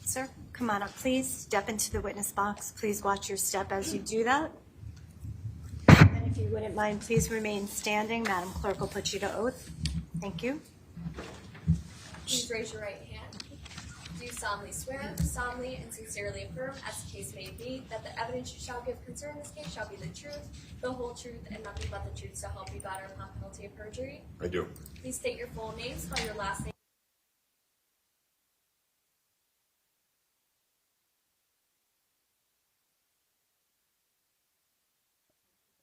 Sir, come on up, please. Step into the witness box. Please watch your step as you do that. And if you wouldn't mind, please remain standing. Madam Clerk will put you to oath. Thank you. Please raise your right hand. Do you solemnly swear, solemnly and sincerely affirm, as the case may be, that the evidence you shall give concerning this case shall be the truth, the whole truth, and nothing but the truth, so help you God, or upon penalty of perjury? I do. Please state your full name, spell your last name.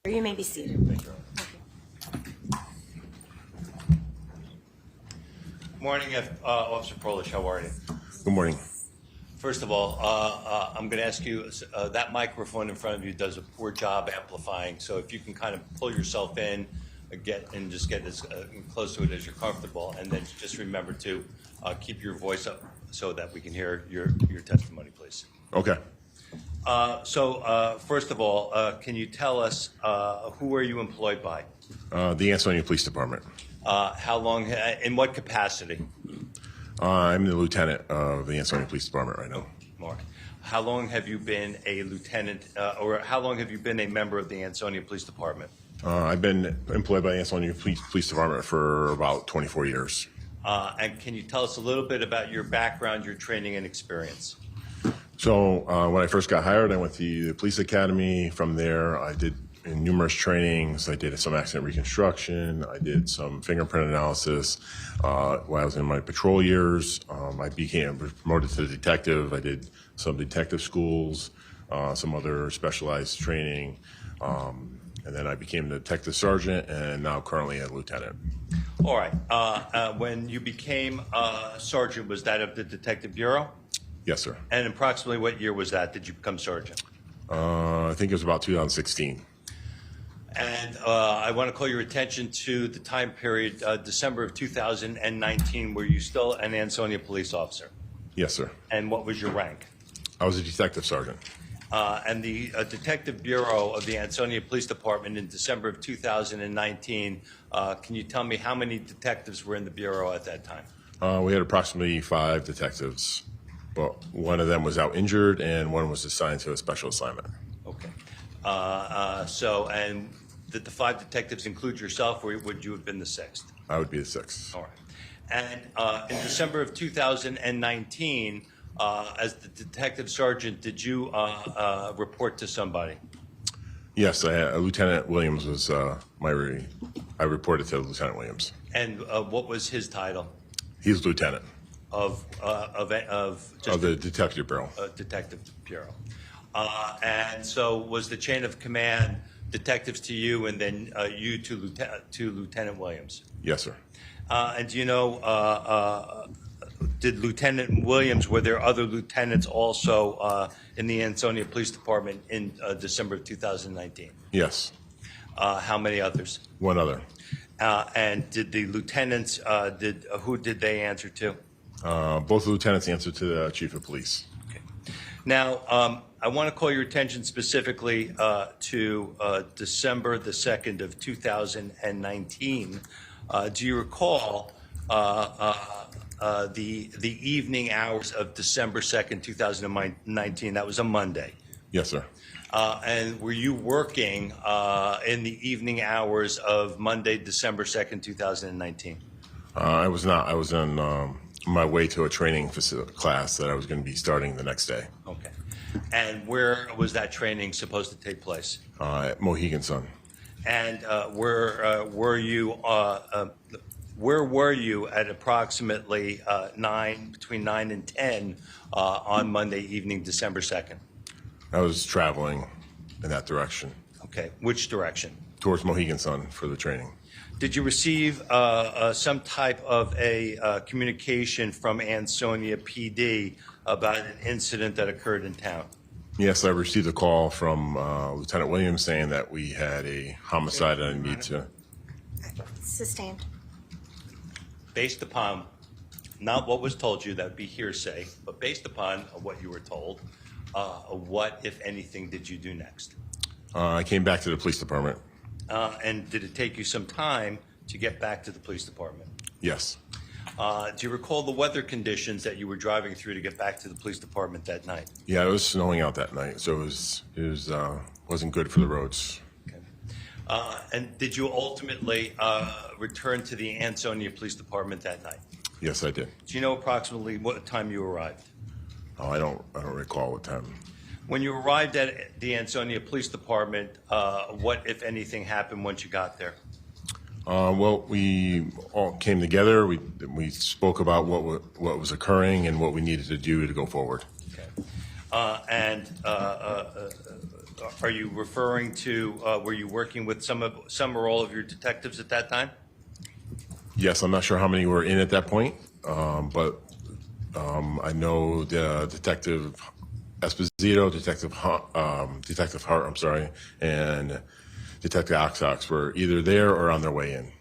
You may be seated. Thank you. Morning, Officer Frolish. How are you? Good morning. First of all, I'm going to ask you, that microphone in front of you does a poor job amplifying, so if you can kind of pull yourself in, get as close to it as you're comfortable, and then just remember to keep your voice up so that we can hear your testimony, please. Okay. First of all, can you tell us who are you employed by? The Ansonia Police Department. How long, in what capacity? I'm the lieutenant of the Ansonia Police Department right now. Mark, how long have you been a lieutenant, or how long have you been a member of the Ansonia Police Department? I've been employed by the Ansonia Police Department for about 24 years. And can you tell us a little bit about your background, your training, and experience? So when I first got hired, I went to the police academy. From there, I did numerous trainings. I did some accident reconstruction. I did some fingerprint analysis. When I was in my patrol years, I became promoted to detective. I did some detective schools, some other specialized training. And then I became the detective sergeant and now currently a lieutenant. All right. When you became sergeant, was that of the Detective Bureau? Yes, sir. And approximately what year was that? Did you become sergeant? I think it was about 2016. And I want to call your attention to the time period, December of 2019. Were you still an Ansonia police officer? Yes, sir. And what was your rank? I was a detective sergeant. And the Detective Bureau of the Ansonia Police Department in December of 2019, can you tell me how many detectives were in the Bureau at that time? We had approximately 5 detectives, but one of them was out injured and one was assigned to a special assignment. Okay. And did the 5 detectives include yourself, or would you have been the 6th? I would be the 6th. All right. And in December of 2019, as the detective sergeant, did you report to somebody? Yes, Lieutenant Williams was I reported to Lieutenant Williams. And what was his title? He's lieutenant Of the Detective Bureau. Detective Bureau. And so was the chain of command detectives to you and then you to Lieutenant Williams? Yes, sir. And do you know, did Lieutenant Williams, were there other lieutenants also in the Ansonia Police Department in December of 2019? Yes. How many others? One other. And did the lieutenants, who did they answer to? Both lieutenants answered to the chief of police. Okay. Now, I want to call your attention specifically to December the 2nd of 2019. Do you recall the evening hours of December 2nd, 2019? That was a Monday. Yes, sir. And were you working in the evening hours of Monday, December 2nd, 2019? I was not. I was on my way to a training class that I was going to be starting the next day. Okay. And where was that training supposed to take place? At Mohegan Sun. And where were you at approximately between 9 and 10 on Monday evening, December 2nd? I was traveling in that direction. Okay. Which direction? Towards Mohegan Sun for the training. Did you receive some type of a communication from Ansonia PD about an incident that occurred in town? Yes, I received a call from Lieutenant Williams saying that we had a homicide and I need to... Sustained. Based upon not what was told you, that would be hearsay, but based upon what you were told, what, if anything, did you do next? I came back to the police department. And did it take you some time to get back to the police department? Yes. Do you recall the weather conditions that you were driving through to get back to the police department that night? Yeah, it was snowing out that night, so wasn't good for the roads. Okay. And did you ultimately return to the Ansonia Police Department that night? Yes, I did. Do you know approximately what time you arrived? Oh, I don't recall what time. When you arrived at the Ansonia Police Department, what, if anything, happened once you got there? Well, we all came together. We spoke about what was occurring and what we needed to do to go forward. Okay. Are you referring to, were you working with some or all of your detectives at that time? Yes, I'm not sure how many were in at that point, but I know the Detective Esposito, Detective Hart, and Detective Oxox were either there or on their way in.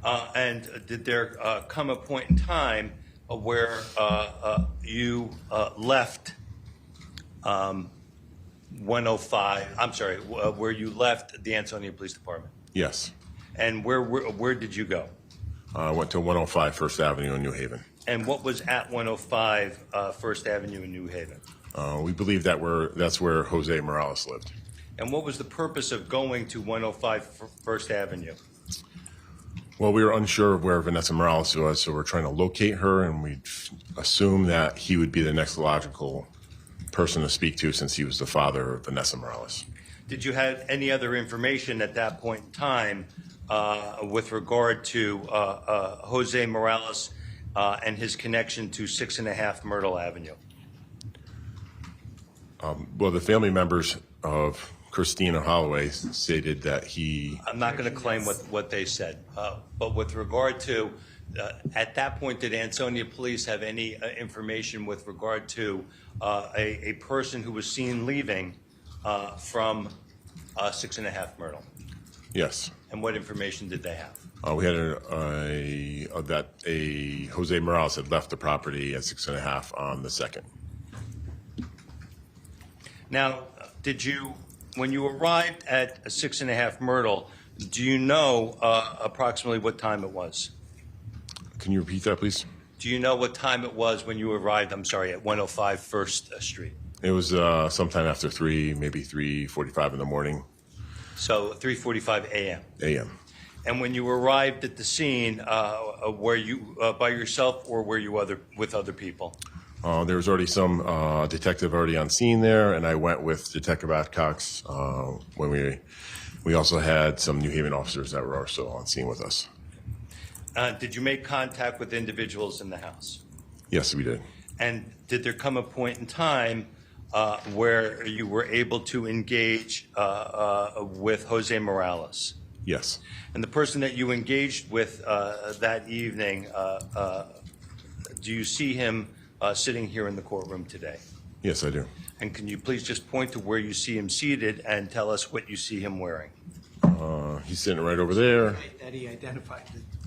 And did there come a point in time where you left 105? I'm sorry, where you left the Ansonia Police Department? Yes. And where did you go? I went to 105 First Avenue in New Haven. And what was at 105 First Avenue in New Haven? We believe that's where Jose Morales lived. And what was the purpose of going to 105 First Avenue? Well, we were unsure of where Vanessa Morales was, so we're trying to locate her, and we assumed that he would be the next logical person to speak to since he was the father of Vanessa Morales. Did you have any other information at that point in time with regard to Jose Morales and his connection to 6.5 Myrtle Avenue? Well, the family members of Christine Holloway stated that he... I'm not going to claim what they said, but with regard to, at that point, did Ansonia Police have any information with regard to a person who was seen leaving from 6.5 Myrtle? Yes. And what information did they have? We had that Jose Morales had left the property at 6.5 on the 2nd. Now, did you, when you arrived at 6.5 Myrtle, do you know approximately what time it was? Can you repeat that, please? Do you know what time it was when you arrived, I'm sorry, at 105 First Street? It was sometime after 3, maybe 3:45 in the morning. So 3:45 a.m. A.m. And when you arrived at the scene, were you by yourself or were you with other people? There was already some detective already on scene there, and I went with Detective Adcox when we also had some New Haven officers that were also on scene with us. Did you make contact with individuals in the house? Yes, we did. And did there come a point in time where you were able to engage with Jose Morales? Yes. And the person that you engaged with that evening, do you see him sitting here in the courtroom today? Yes, I do. And can you please just point to where you see him seated and tell us what you see him wearing? He's sitting right over there. That he identified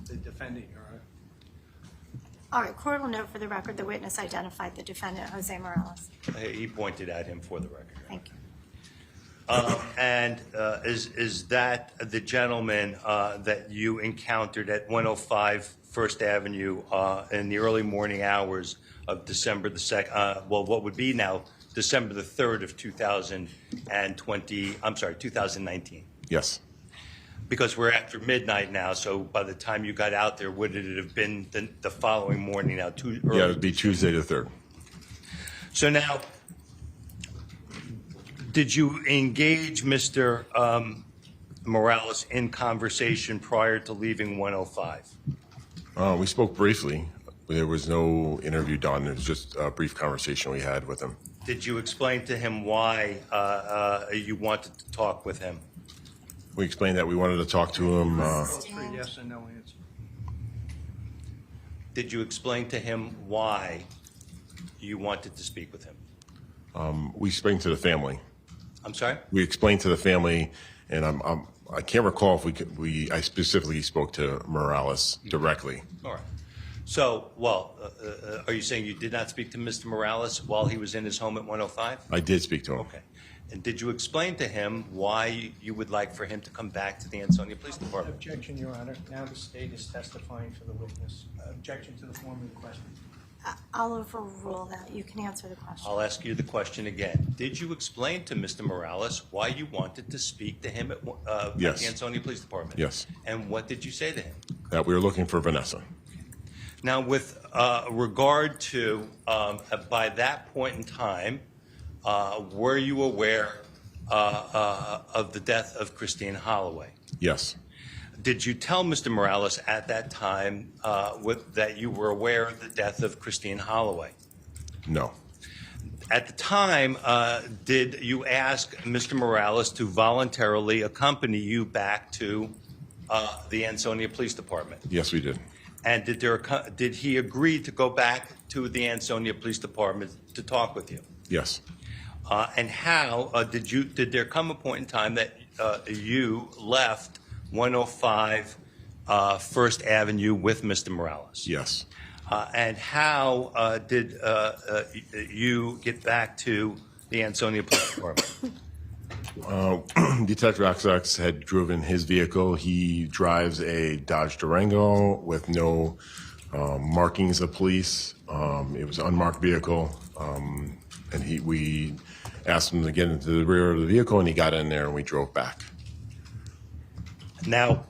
the defendant, Your Honor. All right, court will note for the record the witness identified the defendant, Jose Morales. He pointed at him for the record. Thank you. And is that the gentleman that you encountered at 105 First Avenue in the early morning hours of December the 2nd, well, what would be now December the 3rd of 2019? Yes. Because we're after midnight now, so by the time you got out there, would it have been the following morning now? Yeah, it would be Tuesday the 3rd. So now, did you engage Mr. Morales in conversation prior to leaving 105? We spoke briefly. There was no interview done. It was just a brief conversation we had with him. Did you explain to him why you wanted to talk with him? We explained that we wanted to talk to him. Both for yes and no answer. Did you explain to him why you wanted to speak with him? We explained to the family. I'm sorry? We explained to the family, and I can't recall if I specifically spoke to Morales directly. All right. So, well, are you saying you did not speak to Mr. Morales while he was in his home at 105? I did speak to him. Okay. And did you explain to him why you would like for him to come back to the Ansonia Police Department? Objection, Your Honor. Now the state is testifying for the witness. Objection to the form of the question. I'll overrule that. You can answer the question. I'll ask you the question again. Did you explain to Mr. Morales why you wanted to speak to him at Yes. the Ansonia Police Department? Yes. And what did you say to him? That we were looking for Vanessa. Now, with regard to, by that point in time, were you aware of the death of Christine Holloway? Yes. Did you tell Mr. Morales at that time that you were aware of the death of Christine Holloway? No. At the time, did you ask Mr. Morales to voluntarily accompany you back to the Ansonia Police Department? Yes, we did. And did he agree to go back to the Ansonia Police Department to talk with you? Yes. And how did there come a point in time that you left 105 First Avenue with Mr. Morales? Yes. And how did you get back to the Ansonia Police Department? Detective XX had driven his vehicle. He drives a Dodge Durango with no markings of police. It was an unmarked vehicle, and we asked him to get into the rear of the vehicle, and he got in there, and we drove back. Now,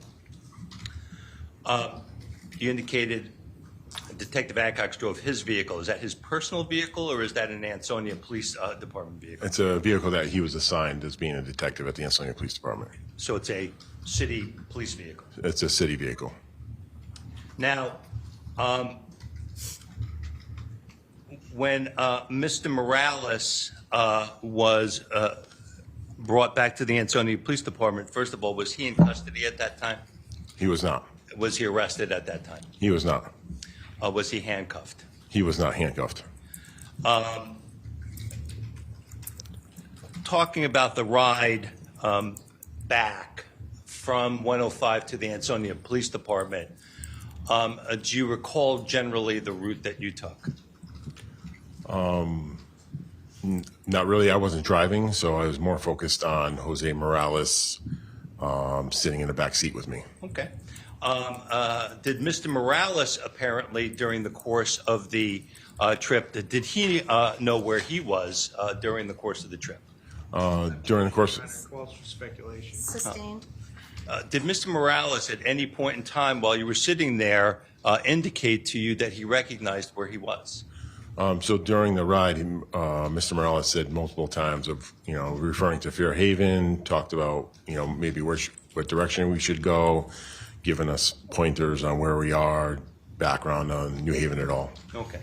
you indicated Detective Adcox drove his vehicle. Is that his personal vehicle, or is that an Ansonia Police Department vehicle? It's a vehicle that he was assigned as being a detective at the Ansonia Police Department. So it's a city police vehicle. It's a city vehicle. Now, when Mr. Morales was brought back to the Ansonia Police Department, first of all, was he in custody at that time? He was not. Was he arrested at that time? He was not. Was he handcuffed? He was not handcuffed. Talking about the ride back from 105 to the Ansonia Police Department, do you recall generally the route that you took? Not really. I wasn't driving, so I was more focused on Jose Morales sitting in the back seat with me. Okay. Did Mr. Morales apparently during the course of the trip, did he know where he was during the course of the trip? During the course, Calls for speculation. Sustained. Did Mr. Morales at any point in time while you were sitting there indicate to you that he recognized where he was? so during the ride, Mr. Morales said multiple times of, referring to Fairhaven, talked about, maybe what direction we should go, giving us pointers on where we are, background on New Haven at all. Okay.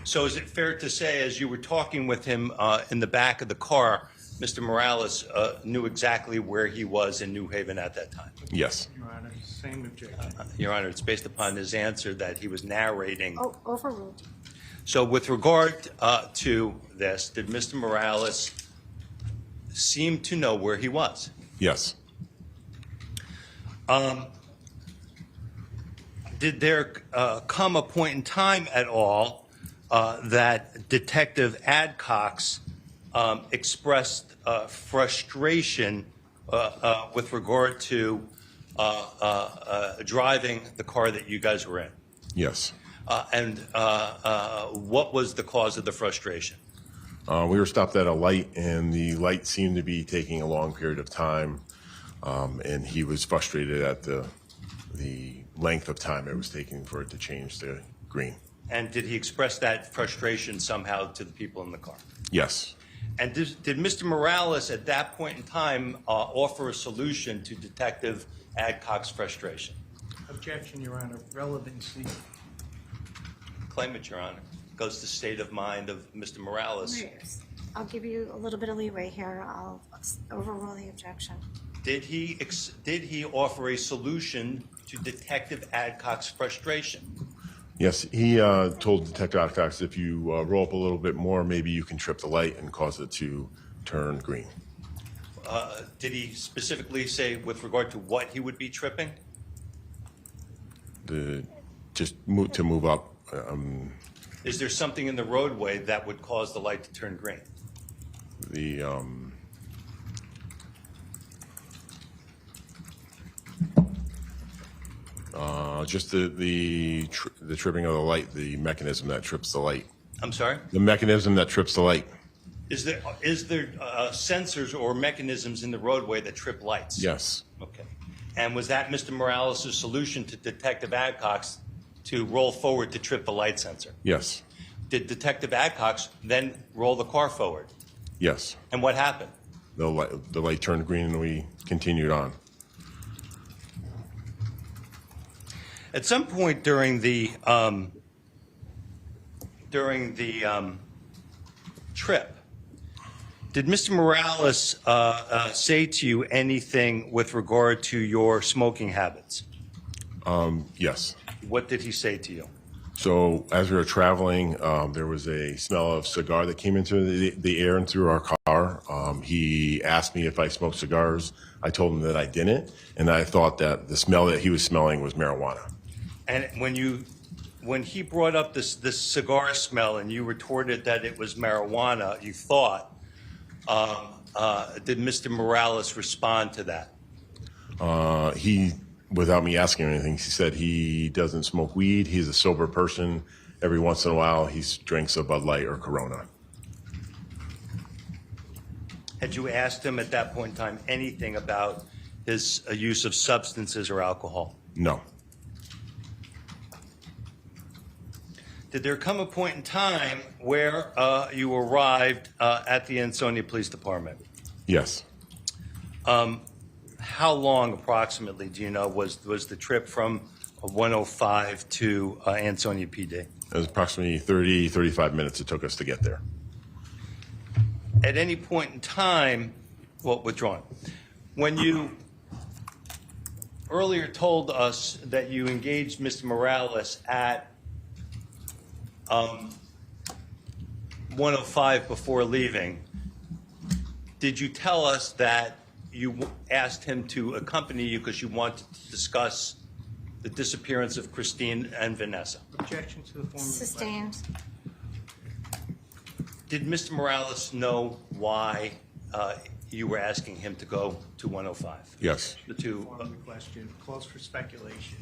So is it fair to say, as you were talking with him in the back of the car, Mr. Morales knew exactly where he was in New Haven at that time? Yes. Your Honor, same objection. Your Honor, it's based upon his answer that he was narrating. Oh, overruled. So with regard to this, did Mr. Morales seem to know where he was? Yes. Did there come a point in time at all that Detective Adcox expressed frustration with regard to driving the car that you guys were in? Yes. And what was the cause of the frustration? We were stopped at a light, and the light seemed to be taking a long period of time, and he was frustrated at the length of time it was taking for it to change to green. And did he express that frustration somehow to the people in the car? Yes. And did Mr. Morales at that point in time offer a solution to Detective Adcox's frustration? Objection, Your Honor. Relevancy. Claim it, Your Honor. Goes to state of mind of Mr. Morales. I'll give you a little bit of leeway here. I'll overrule the objection. Did he offer a solution to Detective Adcox's frustration? Yes, he told Detective Adcox, if you roll up a little bit more, maybe you can trip the light and cause it to turn green. Did he specifically say with regard to what he would be tripping? Just to move up. Is there something in the roadway that would cause the light to turn green? Just the tripping of the light, the mechanism that trips the light. I'm sorry? The mechanism that trips the light. Is there sensors or mechanisms in the roadway that trip lights? Yes. Okay. And was that Mr. Morales' solution to Detective Adcox to roll forward to trip the light sensor? Yes. Did Detective Adcox then roll the car forward? Yes. And what happened? The light turned green and we continued on. At some point during the trip, did Mr. Morales say to you anything with regard to your smoking habits? Yes. What did he say to you? So as we were traveling, there was a smell of cigar that came into the air and through our car. He asked me if I smoked cigars. I told him that I didn't, and I thought that the smell that he was smelling was marijuana. And when he brought up this cigar smell and you retorted that it was marijuana, you thought, did Mr. Morales respond to that? He, without me asking him anything, he said he doesn't smoke weed. He's a sober person. Every once in a while, he drinks a Bud Light or Corona. Had you asked him at that point in time anything about his use of substances or alcohol? No. Did there come a point in time where you arrived at the Ansonia Police Department? Yes. How long approximately, do you know, was the trip from 105 to Ansonia PD? It was approximately 30, 35 minutes it took us to get there. At any point in time, well, withdrawn, when you earlier told us that you engaged Mr. Morales at 105 before leaving, did you tell us that you asked him to accompany you because you wanted to discuss the disappearance of Christine and Vanessa? Objection to the form of the question. Sustained. Did Mr. Morales know why you were asking him to go to 105? Yes. The two. Form of the question, closed for speculation.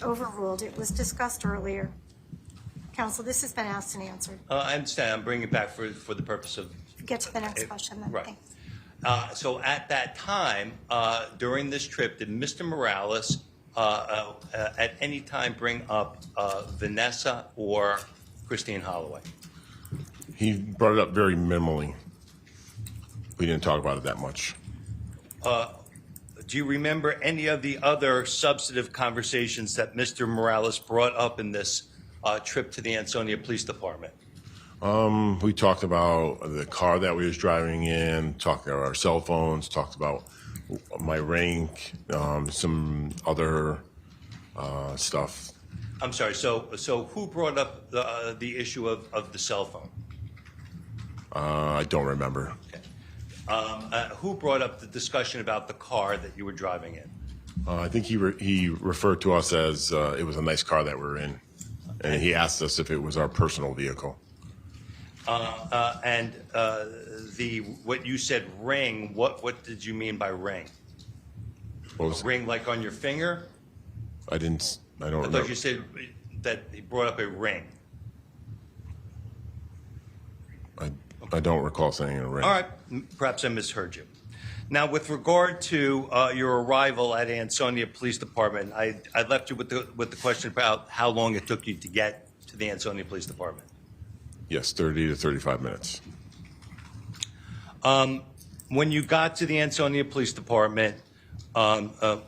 Overruled. It was discussed earlier. Counsel, this has been asked and answered. I understand. I'm bringing it back for the purpose of. Get to the next question then. Right. Thanks. So at that time, during this trip, did Mr. Morales at any time bring up Vanessa or Christine Holloway? He brought it up very minimally. We didn't talk about it that much. Do you remember any of the other substantive conversations that Mr. Morales brought up in this trip to the Ansonia Police Department? We talked about the car that we was driving in, talked about our cell phones, talked about my rank, some other stuff. I'm sorry. So who brought up the issue of the cell phone? I don't remember. Okay. Who brought up the discussion about the car that you were driving in? I think he referred to us as it was a nice car that we were in, and he asked us if it was our personal vehicle. And what you said ring, what did you mean by ring? What was A ring like on your finger? I don't I remember. thought you said that he brought up a ring. I don't recall saying a ring. All right, perhaps I misheard you. Now, with regard to your arrival at Ansonia Police Department, I left you with the question about how long it took you to get to the Ansonia Police Department. Yes, 30 to 35 minutes. When you got to the Ansonia Police Department, the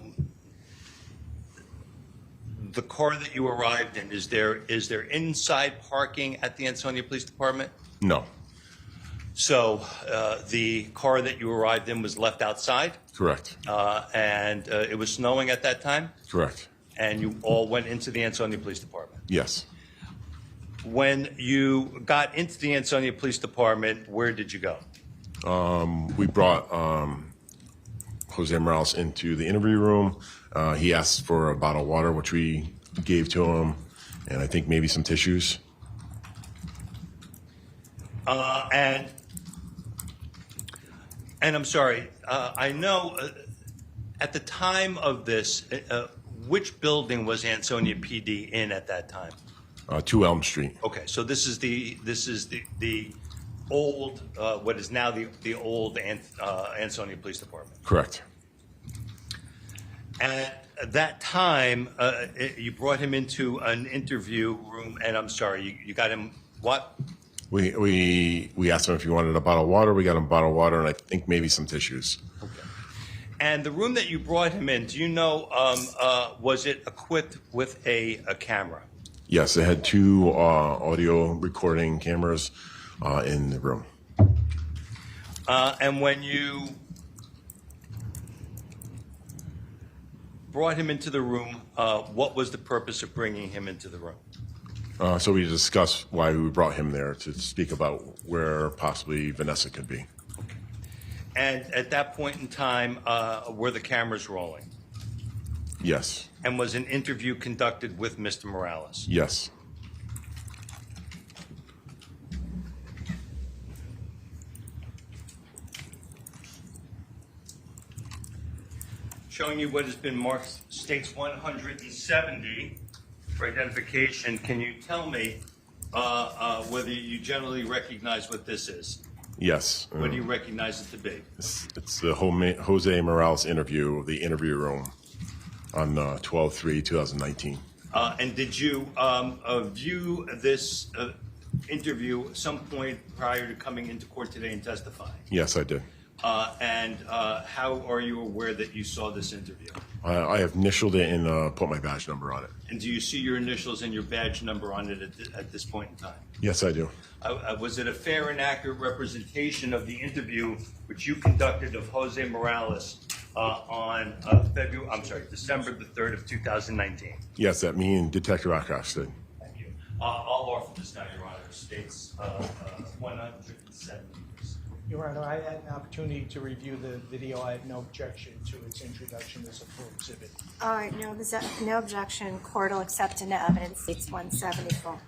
car that you arrived in, is there inside parking at the Ansonia Police Department? No. So the car that you arrived in was left outside, Correct. and it was snowing at that time, Correct. and you all went into the Ansonia Police Department. Yes. When you got into the Ansonia Police Department, where did you go? We brought Jose Morales into the interview room. He asked for a bottle of water, which we gave to him, and I think maybe some tissues. And I'm sorry, I know at the time of this, which building was Ansonia PD in at that time? 2 Elm Street. Okay, so this is the old, what is now the old Ansonia Police Department. Correct. At that time, you brought him into an interview room, and I'm sorry, you got him what? We asked him if he wanted a bottle of water. We got him a bottle of water, and I think maybe some tissues. Okay. And the room that you brought him in, do you know, was it equipped with a camera? Yes, it had 2 audio recording cameras in the room. And when you brought him into the room, what was the purpose of bringing him into the room? So we discussed why we brought him there to speak about where possibly Vanessa could be. And at that point in time, were the cameras rolling? Yes. And was an interview conducted with Mr. Morales? Yes. Showing you what has been marked states 170 for identification. Can you tell me whether you generally recognize what this is? Yes. What do you recognize it to be? It's the Jose Morales interview, the interview room on 12/3/2019. And did you view this interview at some point prior to coming into court today and testifying? Yes, I did. And how are you aware that you saw this interview? I have initialed it and put my badge number on it. And do you see your initials and your badge number on it at this point in time? Yes, I do. Was it a fair and accurate representation of the interview which you conducted of Jose Morales on December the 3rd of 2019? Yes, that me and Detective Akash did. Thank you. I'll offer this now, Your Honor. States 170. Your Honor, I had an opportunity to review the video. I have no objection to its introduction as a full exhibit. All right, no objection. Court will accept into evidence. States 174.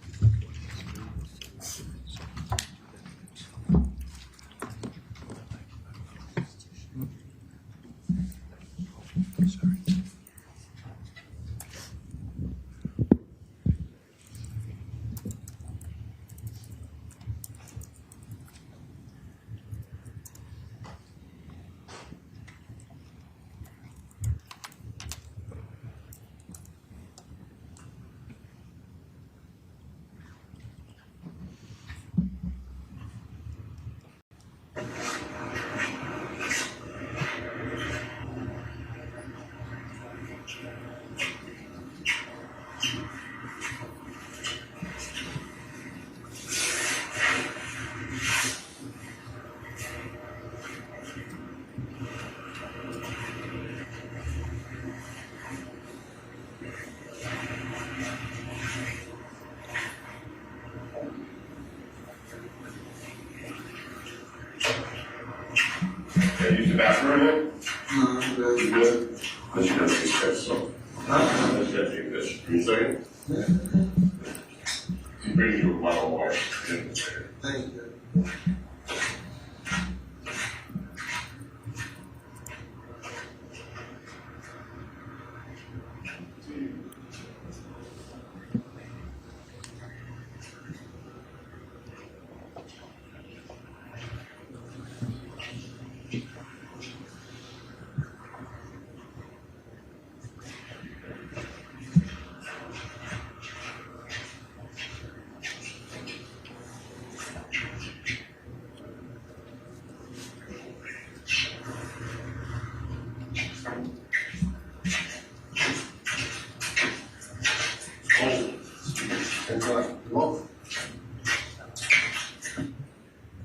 Use the bathroom yet? No, I'm good. You good? Unless you gotta take this, so. Unless you gotta take this. Give me a second. Yeah. You bring you a bottle of water. Thank you.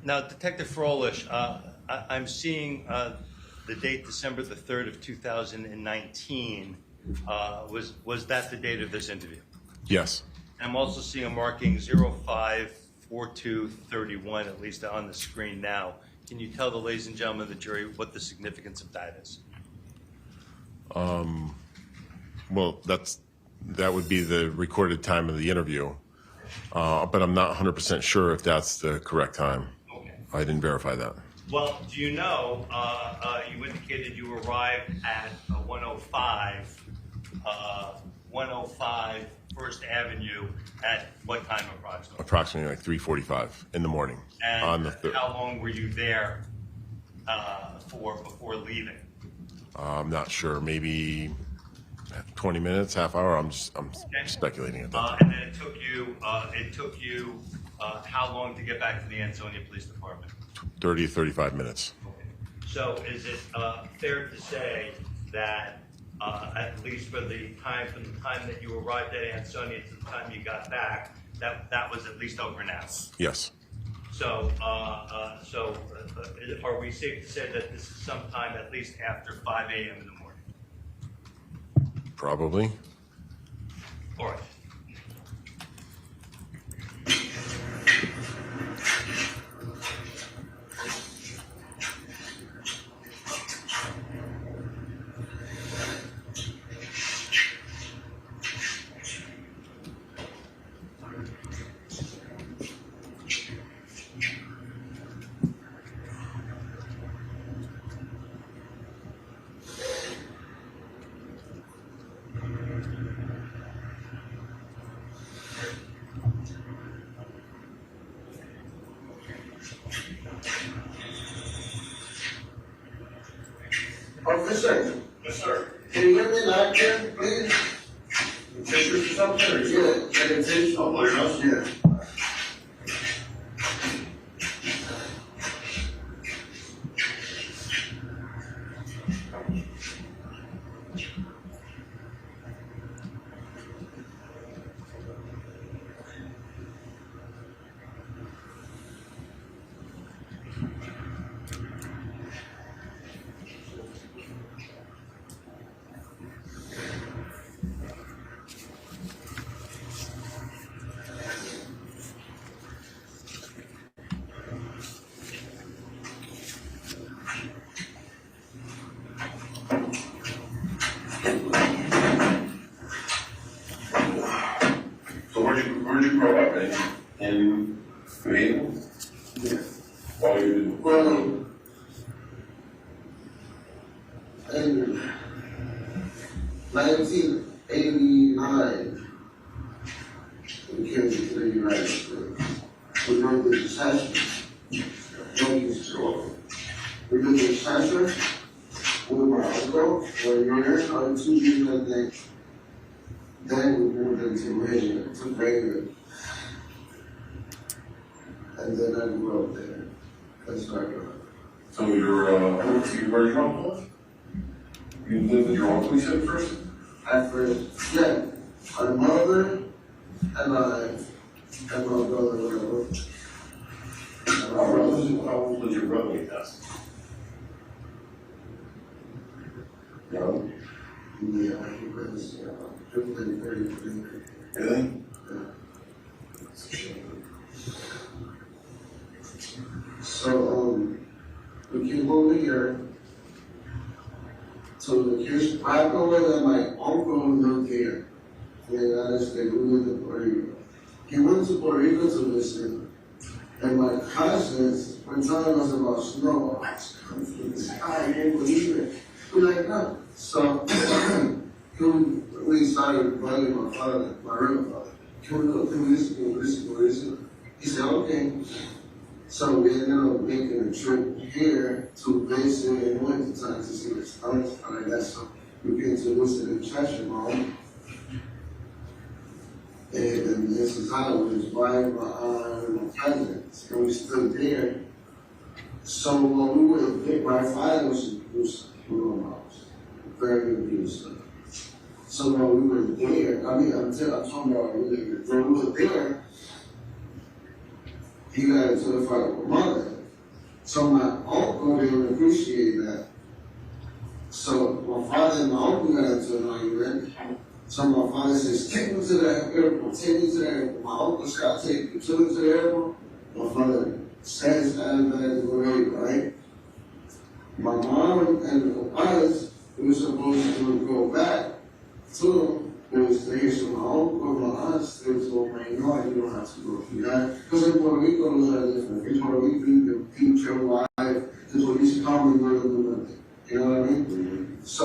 Now, Detective Frolish, I'm seeing the date December the 3rd of 2019. Was that the date of this interview? Yes. I'm also seeing a marking 05/42/31, at least on the screen now. Can you tell the ladies and gentlemen of the jury what the significance of that is? Well, that would be the recorded time of the interview, but I'm not 100% sure if that's the correct time. Okay. I didn't verify that. Well, do you know, you indicated you arrived at 1:05 105 First Avenue at what time approximately? Approximately like 3:45 in the morning. And On the third. how long were you there for before leaving? I'm not sure. Maybe 20 minutes, half hour. I'm speculating at that time. And then it took you how long to get back to the Ansonia Police Department? 30 to 35 minutes. So is it fair to say that at least from the time that you arrived at Ansonia to the time you got back, that was at least over an hour? Yes. So, are we safe to say that this is sometime at least after 5 a.m. in the morning? Probably. All right. Officer. Yes, sir. Can you get me an actor, please? Pictures or something, or? Yeah, meditation. Oh, yeah. So where'd you grow up in Mohegan? Yeah. While you did. Well, in 1989, we came to the United States. We wrote the detachment. We did the detachment with my uncle for a year, or 2 years, I think. Then we moved into Mohegan, to Vegas. And then I grew up there. That's where I grew up. So where you from? You lived with your uncle, you said first? At first, yeah, my mother and my brother were over. How old was your brother when he passed? Yeah, he was 33. Really? So, we came over here. So the kids back over there, my uncle lived here. In the United States, we lived in Puerto Rico. He went to Puerto Rico to listen. And my cousins were telling us about snow. I didn't believe it. We're like, no. So we started bugging my father, my real father. Can we listen? He said, okay. So we ended up making a trip here to Basin in winter time to see the stars like that. So we came to listen to church and mom. And this is how it was by my cousins. And we stood there. So when we were there, my father was very abusive. So when we were there, I'm talking about when we were there, he got into a fight with my mother. So my uncle didn't appreciate that. So my father and my uncle got into an argument. So my father says, take me to the airport, take me to the airport. My uncle said, I'll take you to the airport. My father says, I'm going to go ahead, right? My mom and us, we were supposed to go back to was there, so my uncle, my aunt, they told me, no, you don't have to go through that. Because in Puerto Rico, it was different. In Puerto Rico, you can keep your life, the police come and do nothing. You know what I mean? So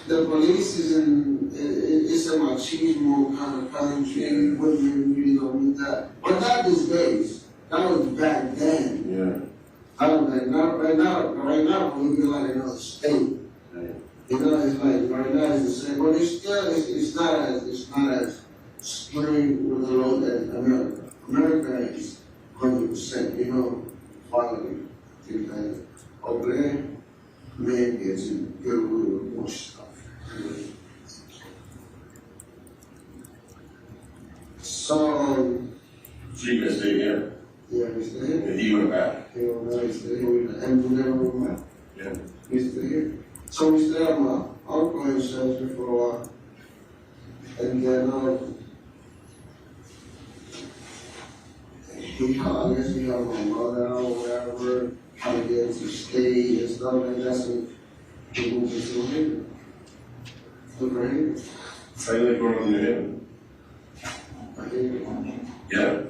the police race is it's a machismo kind of country. Women really don't need that. But not these days. That was back then. Yeah. I don't know, right now, we're looking like another state. You know, it's like right now it's the same, but it's still it's not as spring with the road as America. America is 100%, you know, following things like that. Over there, man gets to get a little more stuff. So you guys stay here? yeah, we stay here. And he went back? You know, we stay here, and we never went back. Yeah. We stay here. So we stayed at my uncle in shelter for a while. And then, I guess we helped my mother out or whatever, how to get into state and stuff like that. So we moved into Mohegan. Look right here. How do you like going on New Haven? Right here. Yeah.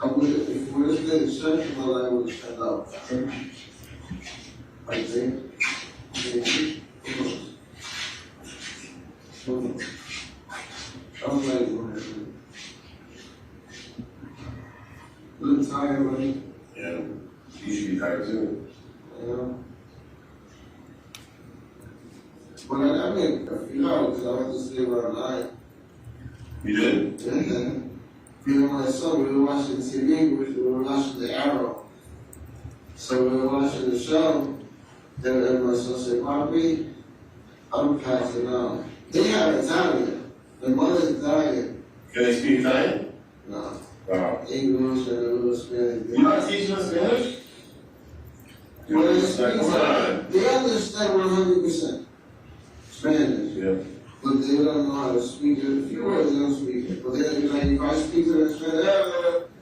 If we lived in the shelter, my life would have turned out. Right there. I was like, a little tired, buddy. Yeah. You should be tired too. Yeah. But I mean, you know, because I went to sleep around 9. You did? Yeah. You know, my son, we were watching TV, we were watching The Arrow. So we were watching the show, and my son said, Papi, I'm passing out. They have Italian. The mother's Italian. Can they speak Italian? No. Wow. English and a little Spanish. You're not teaching us Spanish? Well, they understand 100% Spanish. Yeah. But they don't know how to speak it. A few words they don't speak it. But they're like, if I speak to them in Spanish,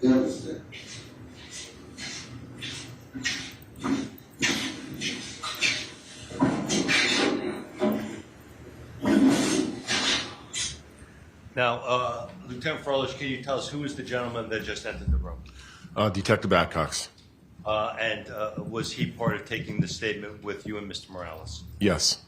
they understand. Now, Lieutenant Frolish, can you tell us who is the gentleman that just entered the room? Detective Adcox. And was he part of taking the statement with you and Mr. Morales? Yes.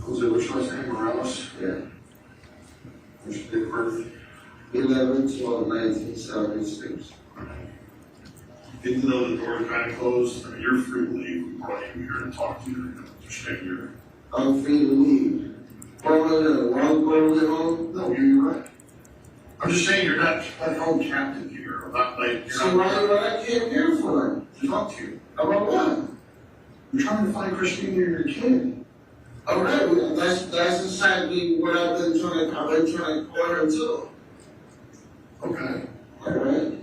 Was it which last name, Morales? Yeah. Which date of birth? 11/12/1976. Didn't know the door was kind of closed. I mean, you're free to leave. We brought you here to talk to you. You know, just stay here. I'm free to leave. Well, one go home? No, you're right. I'm just saying you're not home captain here. I'm not like you're So not. what I came here for? To talk to you. About what? We're trying to find Christine and your kid. All right, that's exactly what I've been trying to call her to. Okay. All right.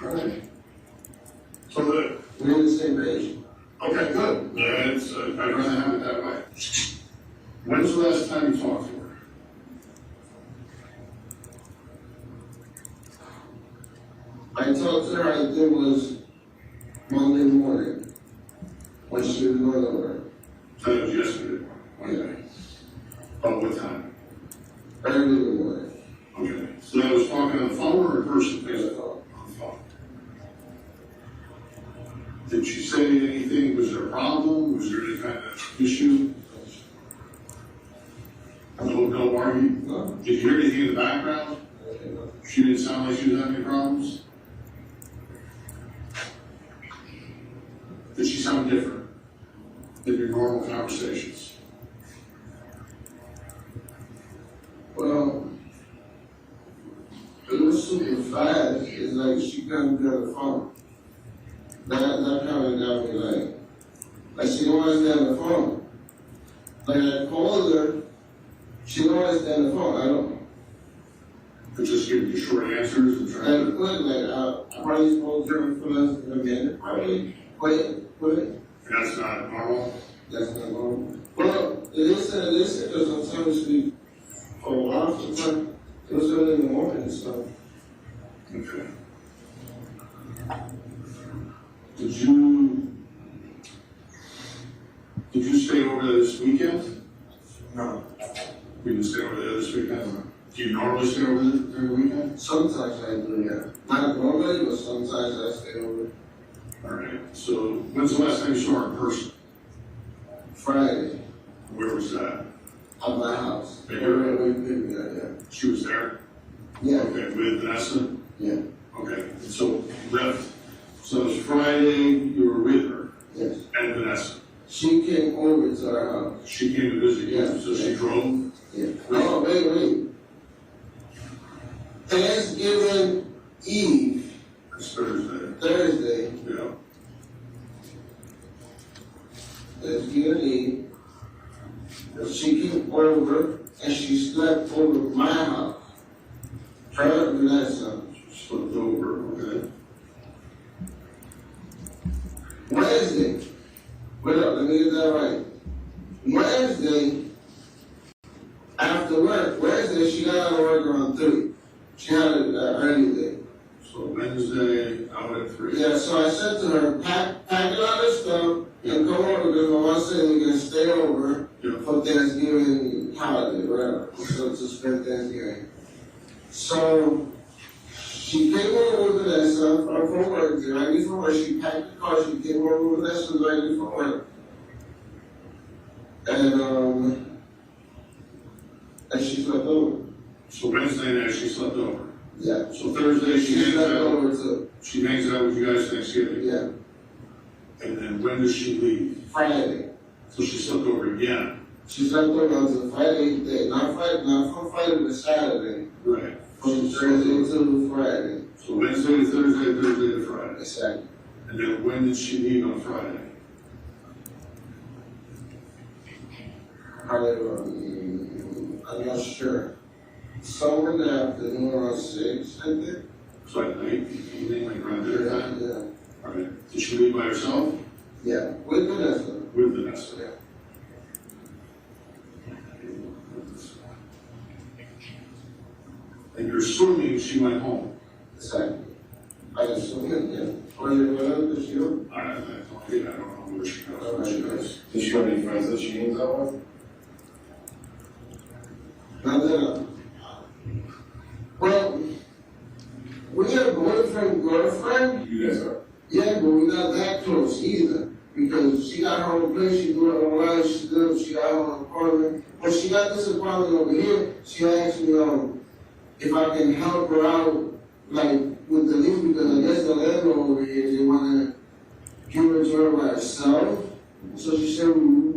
All right. So the We're on the same page. okay, good. It's, I'd rather have it that way. When's the last time you talked to her? I talked to her, I think it was Monday morning, when she was going over. That was yesterday. Okay. About what time? Early in the morning. Okay. So that was talking on the phone or in person? Yes, I thought. On the phone. Did she say anything? Was there a problem? Was there any kind of issue? No argument? No. Did you hear anything in the background? She didn't sound like she was having any problems? Did she sound different than your normal conversations? Well, it was super fast. It's like she couldn't get the phone. That kind of got me like she don't want to stay on the phone. Like I called her, she don't want to stay on the phone. I don't. But just giving you short answers and trying to. I probably spoke to her for less than a minute. Probably quit. That's not normal. That's not normal. Well, it is because sometimes we speak for a while. Sometimes it was early in the morning, so. Okay. Did you stay over there this weekend? No. We didn't stay over there this weekend? Do you normally stay over there during the weekend? Sometimes I do, yeah. Not normally, but sometimes I stay over. All right, so when's the last time you saw her in person? Friday, Where was that? at my house. Hey, you're- Yeah. She was there? Yeah, Okay, with Vanessa? yeah, Okay, so you left, so it was Friday, you were with her yes. and Vanessa. She came over to our house. She came to visit you, Yeah. so she drove? Yeah. Oh, wait. Thanksgiving Eve, It's Thursday. Thursday, Yeah. Thanksgiving Eve, she came over and she slept over my house. Her and Vanessa. Slipped over, okay. Wednesday, wait up, let me get that right. Wednesday, after work, Wednesday, she got out of work around 3. She had an early day. So Wednesday, out at 3. Yeah, so I said to her, pack a lot of stuff and come over because my mom said you're going to stay over Yeah. for Thanksgiving holiday, whatever, so to spend Thanksgiving. So she came over with Vanessa from work, right before work. She packed the car, she came over with Vanessa right before work. And she slept over. So Wednesday night, she slept over. Yeah. So Thursday, she She hangs slept out, over too. she hangs out with you guys Thanksgiving. Yeah. And then when does she leave? Friday. So she slept over again. She slept over until Friday day. Not from Friday to Saturday. Right. From Thursday to Friday. So Wednesday to Thursday, Thursday to Friday. Exactly. And then when did she leave on Friday? I'm not sure. Somewhere in the afternoon around 6, I think. So at night, evening, like around dinner time? Yeah. All right. Did she leave by herself? Yeah. With Vanessa. With Vanessa? Yeah. And you're assuming she went home? Exactly. I assume it, yeah. Or you whatever this year. I have no idea. I don't know where she goes. All Where she right, goes. Does she have any friends that she hangs out with? Not that well, we are boyfriend, girlfriend. You guys are. Yeah, but we're not that close either. Because she got her own place, she do her own life, she got her own apartment. When she got this apartment over here, she asked me if I can help her out, like, with the lease, because I guess the landlord over here, they want to give her to her by herself. So she said,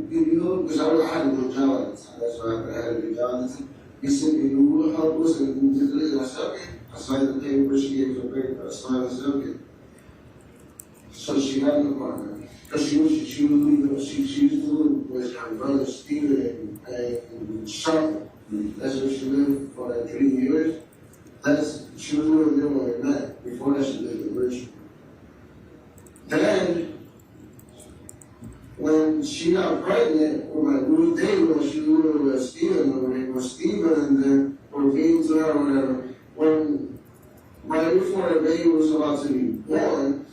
because I had a good job at the time, that's why I had a good job at the time. He said, you will help us, and we did it. I said, okay. I signed the paper, she gave us a paper, I signed, I said, okay. So she got an apartment. Because she used to live with her brother Steven and Charlotte. That's where she lived for like 3 years. She was living there when we met. Before that, she lived in Richmond. Then, when she got pregnant, we were dating when she was living with Steven, with Steven, and then we're being to her or whatever. Right before the baby was about to be born,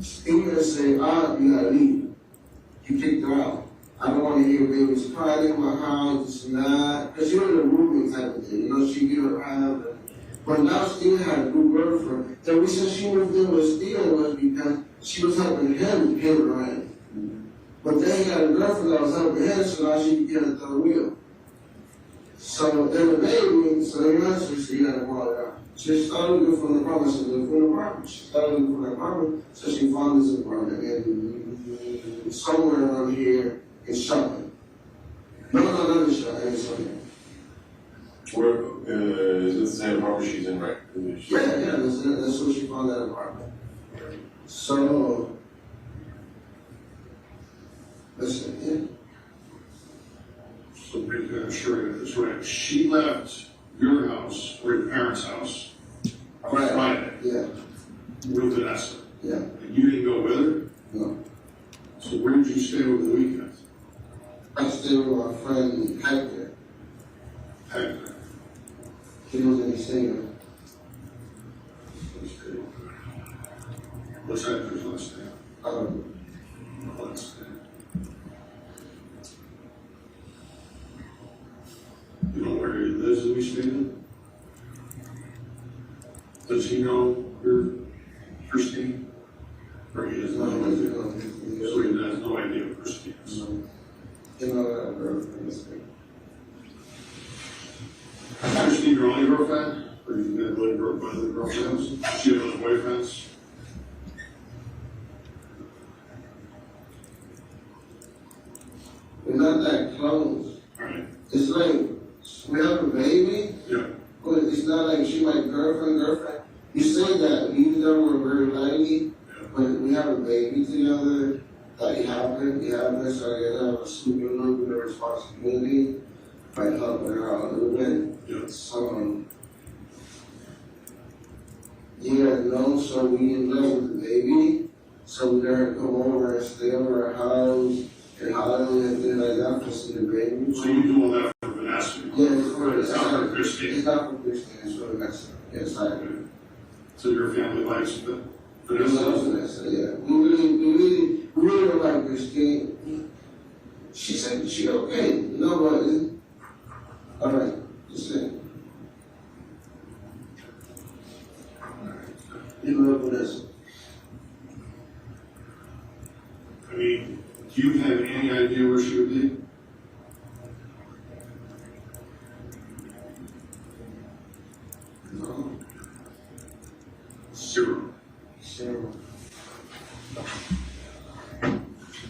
Steven said, you gotta leave. He kicked her out. I don't want to hear babies crying in my house, this and that. Because she was a roommate type of thing, she give her half. But now Steven had a new girlfriend. The reason she moved in with Steven was because she was helping him pay the rent. But then he had a girlfriend that was helping him, so now she could get a third wheel. So then the baby, so she got to call her out. She started looking for an apartment, She started looking for an apartment, so she found this apartment in somewhere around here in Charlotte. No, not in Charlotte, in Ansonia. Where, is it the same apartment she's in, right? Yeah, that's where she found that apartment. So, listen, yeah. So make sure I get this right. She left your house, or your parents' house, on Right. Friday Yeah, with Vanessa. yeah, And you didn't go with her? no. So where did you stay over the weekend? I stayed with my friend Hector. Hector. He was in the singer. What's Hector's last name? Last name. You know where he lives in Michigan? Does he know your Christine? Or he has no idea? So he has no idea who Christine is? You know that girlfriend is me. Is Christine your only girlfriend? Or you been really girlfriend with girlfriends? Does she have other boyfriends? We're not that close. Alright, It's like, we have a baby, yeah. but it's not like she my girlfriend. You say that even though we're very lively, but we have a baby together, that it happened, so I gotta have a little bit of responsibility by helping her out a little bit. Yeah. So, yeah, no, so we in love with the baby, so we're gonna come over and stay over our house and Hollywood and things like that for see the baby. So you do all that for Vanessa? Yeah, it's for It's not for Christine? It's not for Christine, it's for Vanessa. Yes, I agree. So your family likes Vanessa? Vanessa, yeah. We really don't like Christine. She said she okay. You know what? All right, just say. You love Vanessa. I mean, do you have any idea where she would be? No. Zero. Zero.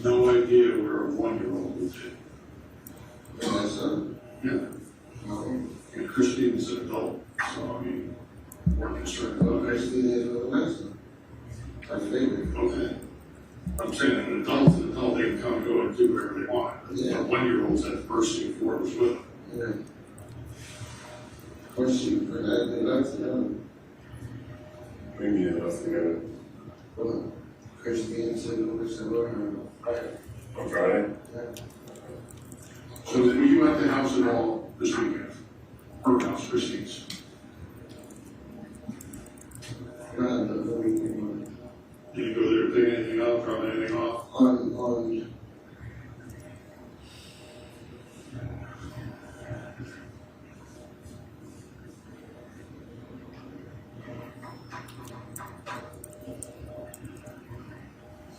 No idea where a 1-year-old would be. Vanessa? Yeah. No. And Christine is an adult, so I mean, we're concerned Well, about it. Christine is with Vanessa. I figured. Okay. I'm saying an adult's an adult, they can come and go and do whatever they want. Yeah. A 1-year-old's at the mercy of whoever's with them. Yeah. What's she for that? They like to know. Maybe enough together. Well, Christine said it was a learner. On Friday? Yeah. So were you at the house at all this weekend? Her house, Christine's? Not the weekend. Did you go there, pick anything up, drop anything off? On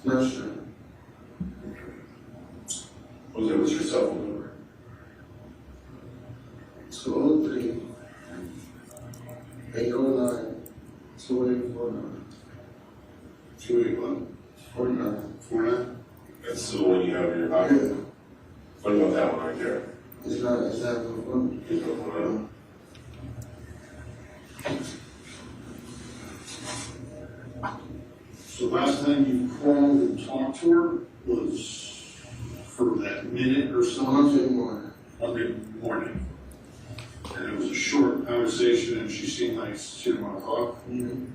no, sure. What's your cell phone number? 203 809 2849 281, 49. 49? That's the one you have in your pocket. Yeah. What about that one right there? It's not no fun. You don't want So last time you called and talked to her was for that minute or so? Monday morning. Monday morning. And it was a short conversation and she seemed like she didn't want to talk. Mm-hmm.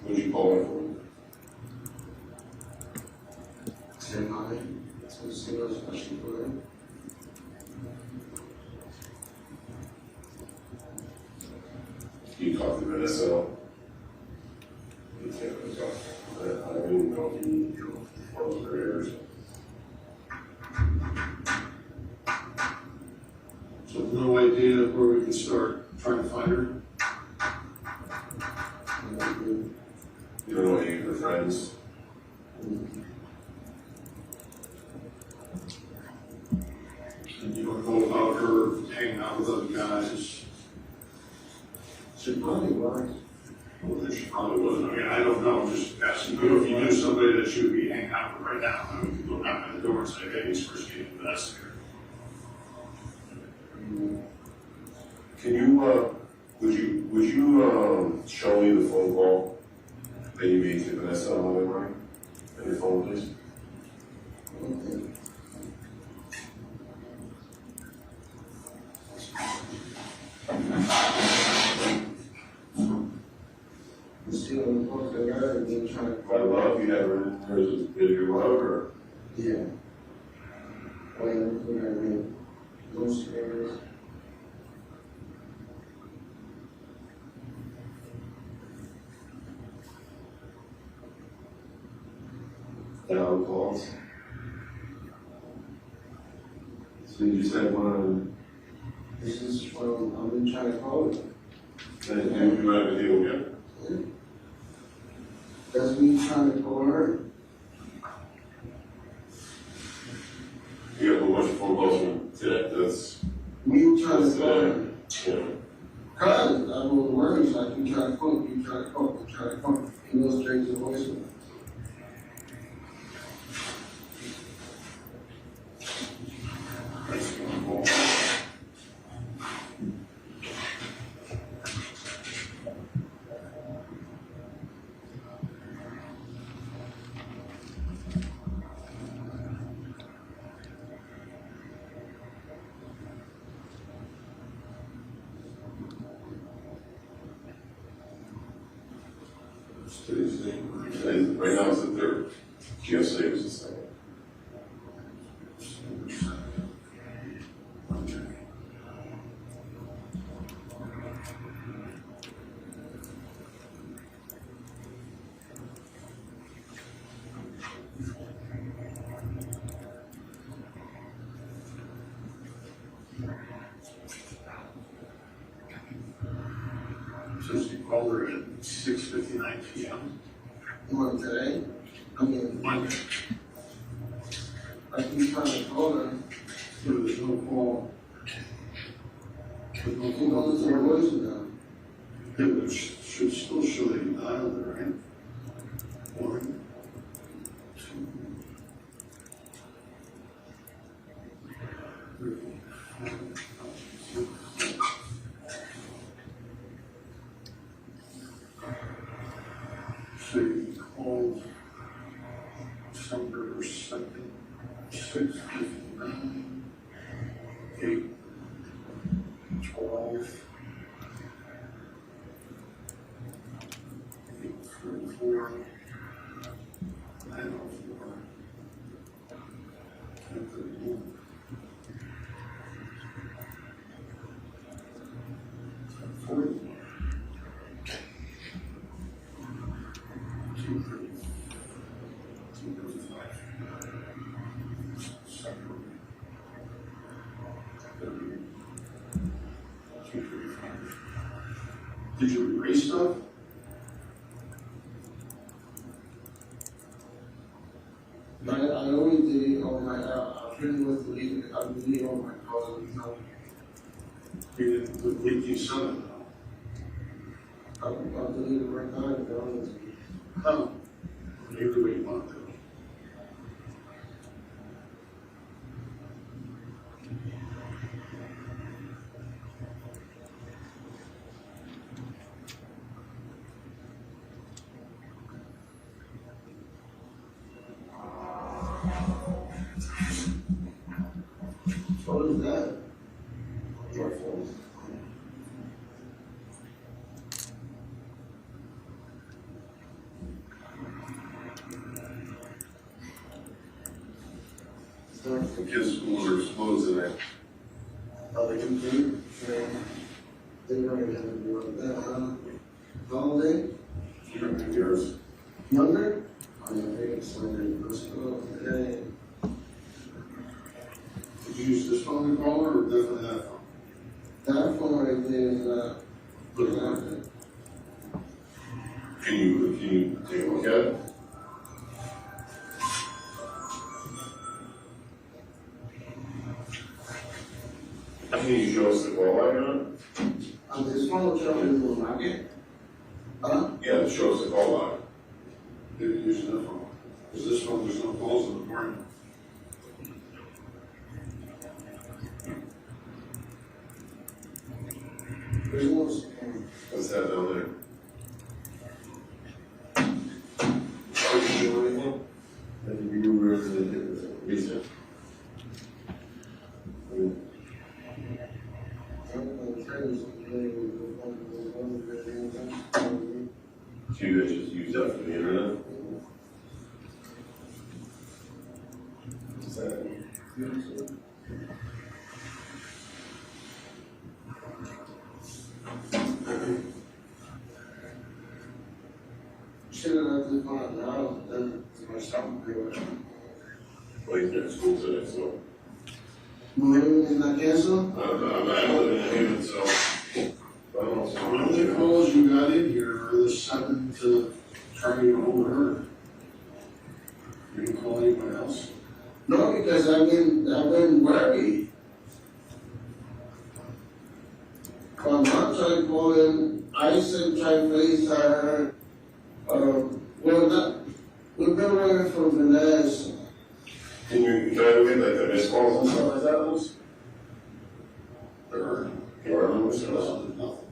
What'd you call her for? Say hi. So see what's special for her. You talked to Vanessa? You can't really talk. I don't even know if you follow her ears. So no idea where we can start trying to find her. You don't know any of her friends? And you don't know about her hanging out with other guys. She probably was. Well, then she probably wasn't. I mean, I don't know. I'm just asking you if you knew somebody that you would be hanging out with right now. I mean, you could go knock on the door and say, hey, it's Christine and Vanessa here. Can you, would you show me the phone call that you made to Vanessa on Monday morning? On your phone, please? Okay. Still on the phone to her and then trying to I love you have her in there as a bit of your love, or yeah. Waiting for her to go stairs. down calls. So you just had one This is from, I've been trying to call it. And you have a deal yet? Yeah. That's me trying to call her. You have a bunch of phone calls from today, that's, Me trying to call her. yeah. Cause I wrote words like you try to call, you try to call, you try to call. He goes straight to the voicemail. That's one call. Today's date. Right now it's the 3rd. GSA was the 2nd. Since you called her at 6:59 p.m. What, today? I mean, Monday. I keep trying to call her. So there's no call. There's no He goes to the call. voicemail. Yeah, but it should still show that you dialed it, right? 1, 2, 3, 4, 5, 6. So you called December 2nd, 6:59, 8, 12, 8:34, 9:04, 10:31, 10:40. 2:30, 2:35, 2:35. Did you erase stuff? I only did it on my, I pretty much deleted it. I deleted it on my calls. You didn't delete the son I deleted it right now, to be honest. Oh, you do what you want to. What is that? Your phone. The kids' schools are closed today. They complete, they were gonna do that, holiday, Yours. Monday? I think it's Sunday, let's go, okay. Did you use this phone to call her or definitely that phone? That phone right there is, looking at it. Can you take a look at it? Can you show us the call log on it? This phone showing in the market? Huh? Yeah, show us the call log. Did you use that phone? Because this phone, there's no calls in the morning. There's no, What's that down there? did you do anything? And you were recent. So you guys just use that for the internet? Is that? Should have left this phone at the house, then my son could. Well, he's at school today, so. Mohegan is not canceled? I live in Haven, so. I don't know. How many calls you got in here are the 7 to try to get hold of her? You didn't call anyone else? No, because I've been worried. My mom tried to call in, I said try to FaceTime her. We've been waiting for Vanessa. Can you evaluate like the missed calls and stuff like that, Luce? Or numbers or something? Nothing.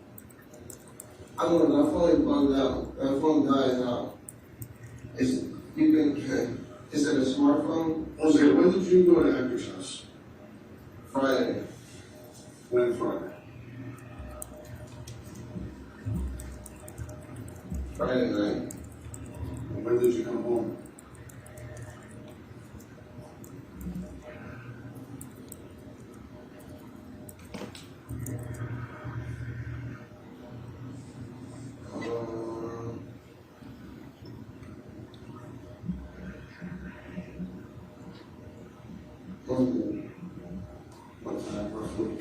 I don't know, my phone bugged out. My phone died out. Is it a smartphone? Jose, when did you go to Hector's house? Friday. When Friday? Friday night. And when did you come home? What time roughly?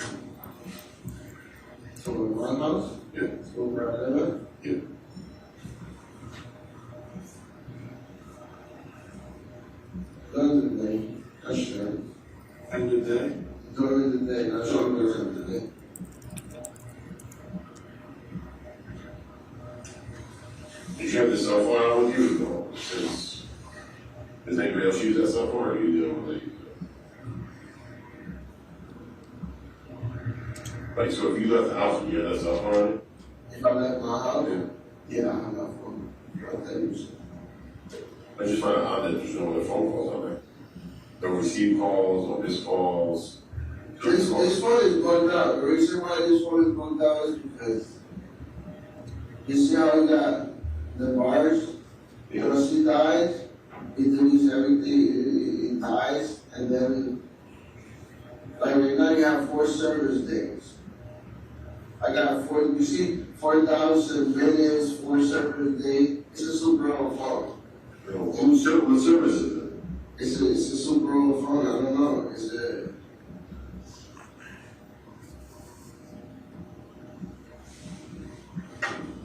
So in my house? Yeah. So around 11? Yeah. During the day, that's sure. End of the day? During the day, not sure during the day. Did you have the cell phone out with you? No. Does anybody else use that cell phone, or are you the only one that uses it? Like, so if you left the house, would you have that cell phone on you? If I left my house, yeah, I have my phone. Right there, you said. I just find it odd that there's no other phone calls on there. No received calls, no missed calls. This phone is bugged out. The reason why this phone is bugged out is because you see how he got the bars? Yeah. Once he dies, he deletes everything, it dies, and then, like right now you have 4 service days. I got 4, you see, 4,000 millions, 4 service days. It's a super old phone. What service is it? It's a super old phone, I don't know. It's a,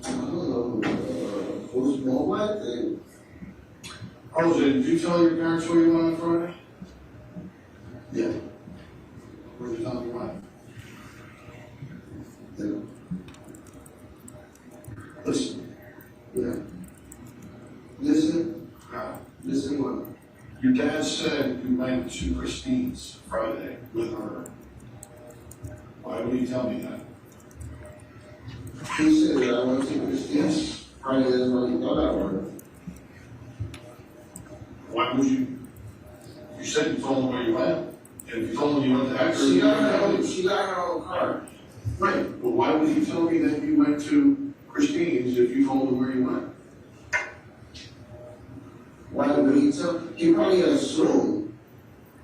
I don't know, who's mobile thing? Jose, did you tell your parents where you went on Friday? Yeah. Where did you tell them you went? Yeah. Listen. Yeah. Listen what? Your dad said you went to Christine's Friday with her. Why would he tell me that? He said that I went to Christine's Friday, that's what he thought I was. Why would you? You said you told him where you went. And if you told him you went to Hector, She got her own car. Right, but why would he tell me that you went to Christine's if you told him where you went? Why would he tell? He probably assumed.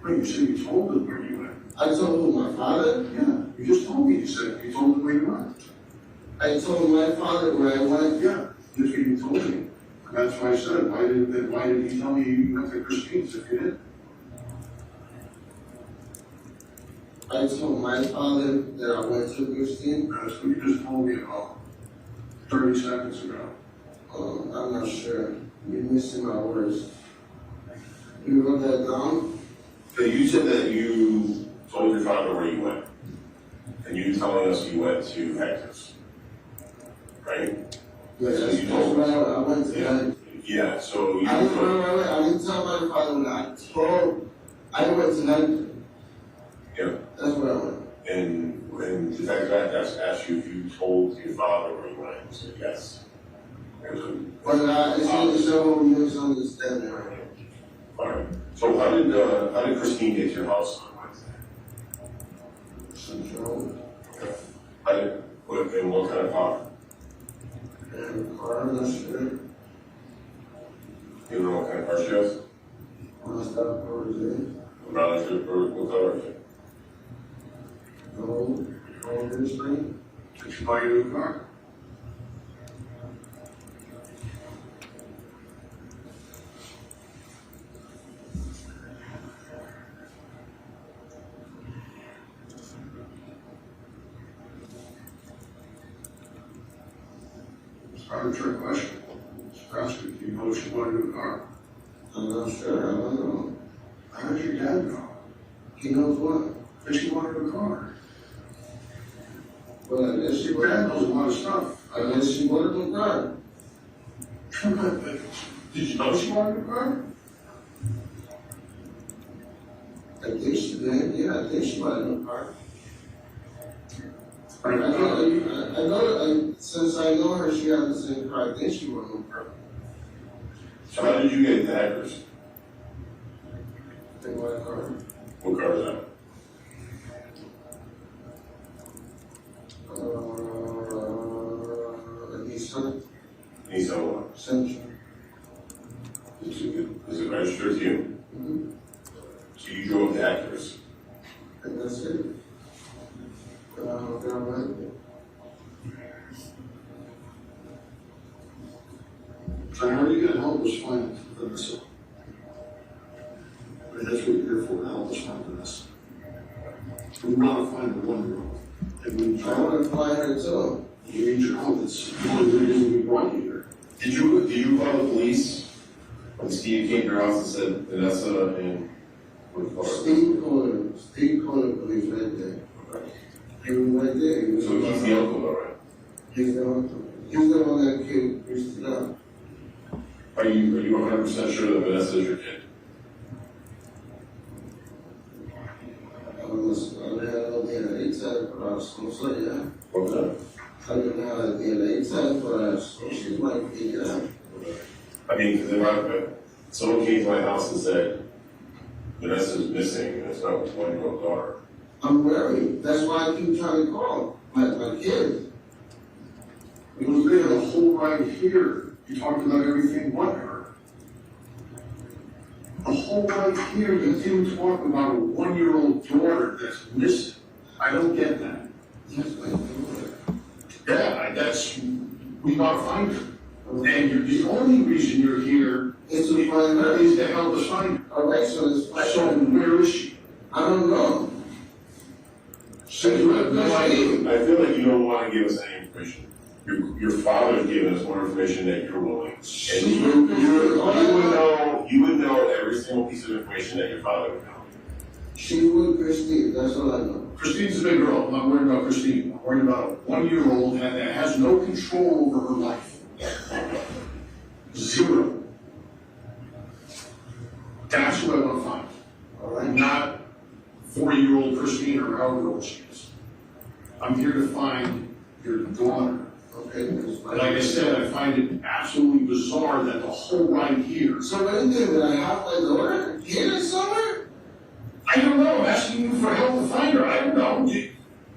Right, you said you told him where you went. I told him my father. Yeah, you just told me you said you told him where you went. I told my father where I went. Yeah, that's what you told me. And that's why I said, why did he tell me you went to Christine's if you did? I told my father that I went to Christine. That's what you just told me about 30 seconds ago. I'm not sure. You're missing my words. You wrote that down? So you said that you told your father where you went. And you telling us you went to Hector's. Right? Yes, So that's you told us. right. I went to that. Yeah, so you I didn't tell my father when I went to Hector. Yeah. That's where I went. And when the detective asked you if you told your father where you went, you said yes. But it's a whole misunderstanding right here. All right. So how did Christine get to your house on Wednesday? Central. Okay. In what kind of car? And car, I'm not sure. You know what kind of car she has? When I stopped over there. Brown strip or what color is it? No, this thing. Did she buy you a new car? not a trick question. Just asking, do you know if she wanted a car? I'm not sure, I don't know. How did your dad know? He knows what? That she wanted a car. Well, I guess she Your dad wanted, knows a lot of stuff. I guess she wanted a car. Did you know she wanted a car? I think she did, yeah, I think she wanted a car. I Right, know, since I know her, she has the same car, I think she wanted a car. So how did you get the hackers? They want a car. What car is that? Nissan Nissan what? Sentra. Is it registered to you? Mm-hmm. So you drove the hackers? And that's it. They're right. So how are you gonna help us find Vanessa? I mean, that's what you're here for, to help us find Vanessa. We want to find the 1-year-old. And we I want to fly her too. You need your help. It's the only reason we brought you here. Did you call the police when Steve came to your house and said Vanessa and what the Steve called the police right there. He was right there. He was So he's the uncle, all right? He's the uncle. He's the one that killed Christine. Are you 100% sure that Vanessa is your kid? I don't know DNA test, but I was going to say, yeah. What was that? I didn't have a DNA test, but she's my kid, yeah. I mean, because if someone came to my house and said Vanessa's missing and it's not a 1-year-old daughter. I'm worried. That's why I keep trying to call my kid. It was there the whole ride here. You talked about everything but her. The whole ride here, you didn't talk about a 1-year-old daughter that's missing. I don't get that. Yes, my daughter. Yeah, we gotta find her. And the only reason you're here It's to find her. is to help us find her. All right, so it's like, So where is she? I don't know. So you have no idea. I feel like you don't want to give us any information. Your father's given us more information that you're willing. And you would know every single piece of information that your father would know. She was Christine, that's all I know. Christine's a big girl. I'm not worried about Christine. I'm worried about a 1-year-old that has no control over her life. Zero. That's what I want to find. All right? Not 40-year-old Christine or however old she is. I'm here to find your daughter. Okay, that's fine. Like I said, I find it absolutely bizarre that the whole ride here. So what do you think, that I have my daughter here somewhere? I don't know, I'm asking you for help to find her. I don't know.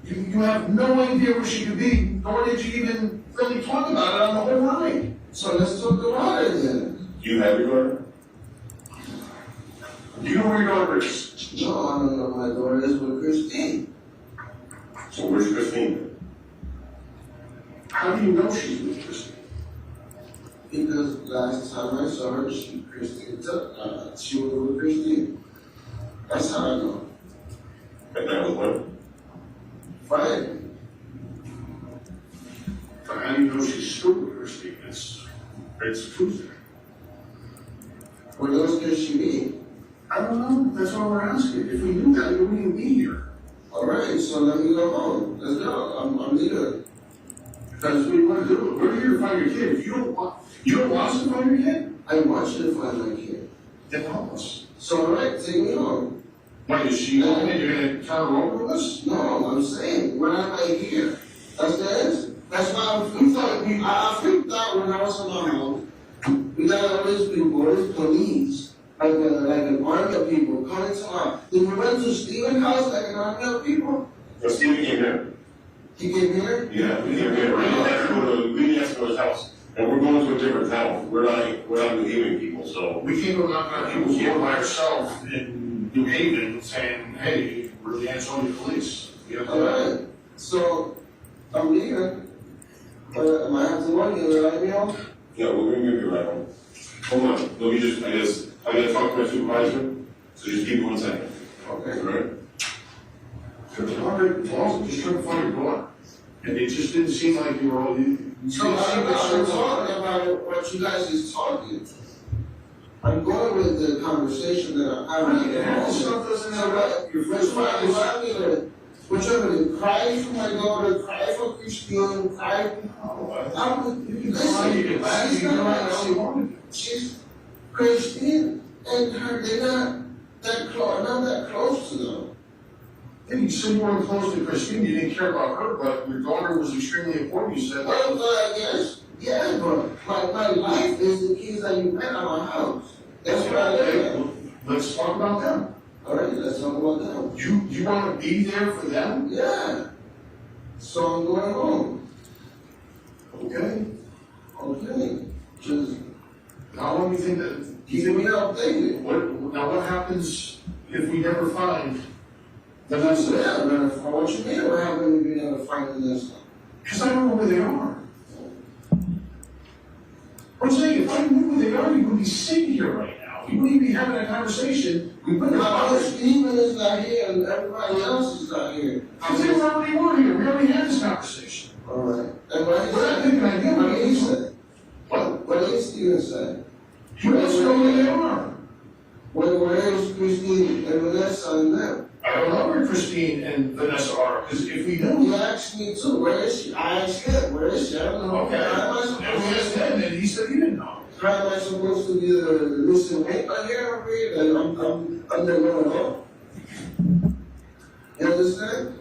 You have no idea where she could be, nor did you even really talk about it on the whole ride. So let's talk about it then. Do you have your daughter? Do you know where your daughter is? No, I don't know. My daughter is with Christine. So where's Christine? How do you know she's with Christine? Because last time I saw her, she was with Christine. That's how I know. And that was when? Friday. But how do you know she's still with Christine? It's Tuesday. Where else could she be? I don't know. That's all we're asking. If we knew that, we wouldn't be here. All right, so let me go home. Let's go. I'm leaving. That's what you want to do. We're here to find your kid. If you don't want us to find your kid, I want you to find my kid. then help us. So all right, take me home. Wait, is she home and you're going to turn her over with us? No, I'm saying, when am I here? That's the answer. That's why I freaked out when I was in my home. We got all these people, all these police, like an army of people coming to our. Did we went to Stephen's house like an army of people? No, Stephen came here. He came here? Yeah, we came here. We didn't ask for his house. And we're going to a different town. We're not New Haven people, so. We can't go knock on people's door by ourselves in New Haven saying, hey, we're the Ansonia police. You have All right. So, I'm leaving. Am I have to work? You let me home? Yeah, we're going to give you a ride home. Hold on. Let me just, I gotta talk to my supervisor. So just give me 1 second. Okay. All right? All right, Paul's just trying to find your daughter. And it just didn't seem like you were all, So I'm not talking about what you guys is talking. I'm going with the conversation that I'm having. That stuff doesn't have, your first practice. What you're gonna cry for my daughter, cry for Christine, cry she's Christine and her, they're not that close to them. And you said you weren't close to Christine, you didn't care about her, but your daughter was extremely important, you said. Well, I guess, yeah, but my life is the kids that you met at my house. That's what I did. Let's talk about them. All right, let's talk about them. You want to be there for them? Yeah. So I'm going home. Okay. Just How long do you think that? keep me updated. What happens if we never find them? That's it, man. What you mean? What happened if you never find this? Because I don't know where they are. I'm saying, if I knew where they are, you wouldn't be sitting here right now. You wouldn't be having a conversation. We wouldn't have Steven is not here and everybody else is not here. Because they already were here. We already had this conversation. All right. And what did he say? What did Steven say? You must know where they are. Where is Christine and Vanessa and them? I don't know where Christine and Vanessa are, because if we knew. He asked me too, where is she? I asked him, where is she? I don't know. Okay. How am I And we asked him, and he said he didn't know. How am I supposed to be the listen maker here over here? And I'm the one home. You understand?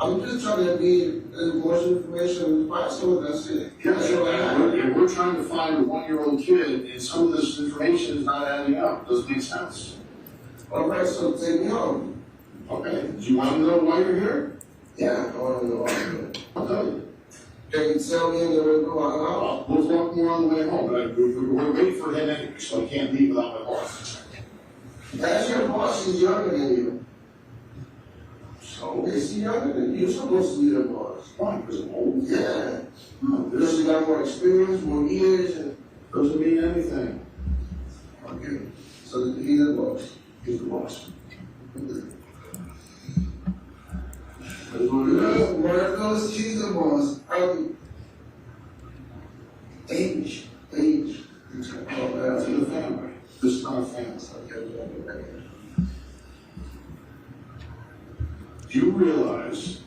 I'm just trying to be as much information as possible, that's it. Yes, and we're trying to find a 1-year-old kid, and some of this information is not adding up. Doesn't make sense. All right, so take me home. Okay. Do you want to know why you're here? Yeah, I want to know why you're here. I'll tell you. Can you tell me that we're going out? We'll talk more on the way home, but we're waiting for him anyway, so I can't leave without my boss. That's your boss, he's younger than you. So? Is he younger than you? You're supposed to be the boss. Why? Because I'm old? Yeah. No, Because you got more experience, more years, and doesn't mean anything. okay. So he's the boss. He's the boss. Where goes she's the boss? Age. It's in the family. This is not a family. Okay. Do you realize,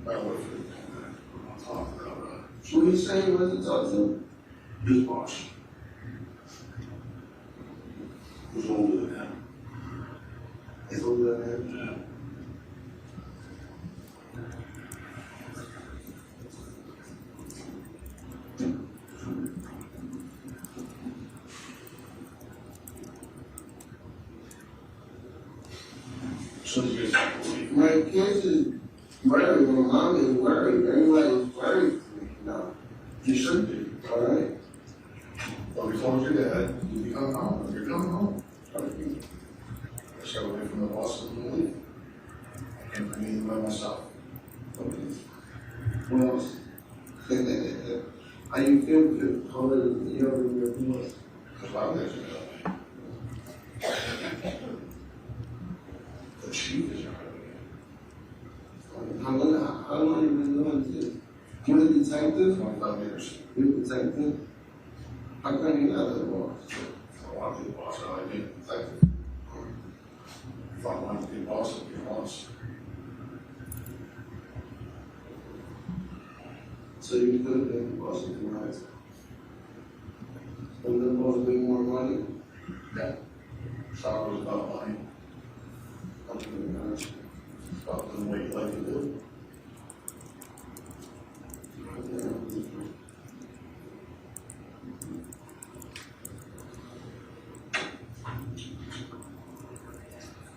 by the way, I'm talking about What are you saying? What you talking to? his boss was older than him. He's older than him. Yeah. So you guys believe? My kids is worried, my mom is worried, everybody's worried for me now. You should be. All right? But we told your dad, you'll be coming home. You're coming home. Okay. I stayed away from the boss and the leave. I can't bring anything by myself. What else? How you feel older than younger than your boss? Because a lot of guys are that way. The chief is younger than me. How long you been doing this? You're the detective? 25 years. You're the detective? How come you're not the boss? I want to be the boss, I like being a detective. If I wanted to be a boss, I'd be a boss. So you could have been the boss if you wanted to. Wouldn't the boss make more money? Yeah. Salary was about money. Okay, man. About doing what you like to do.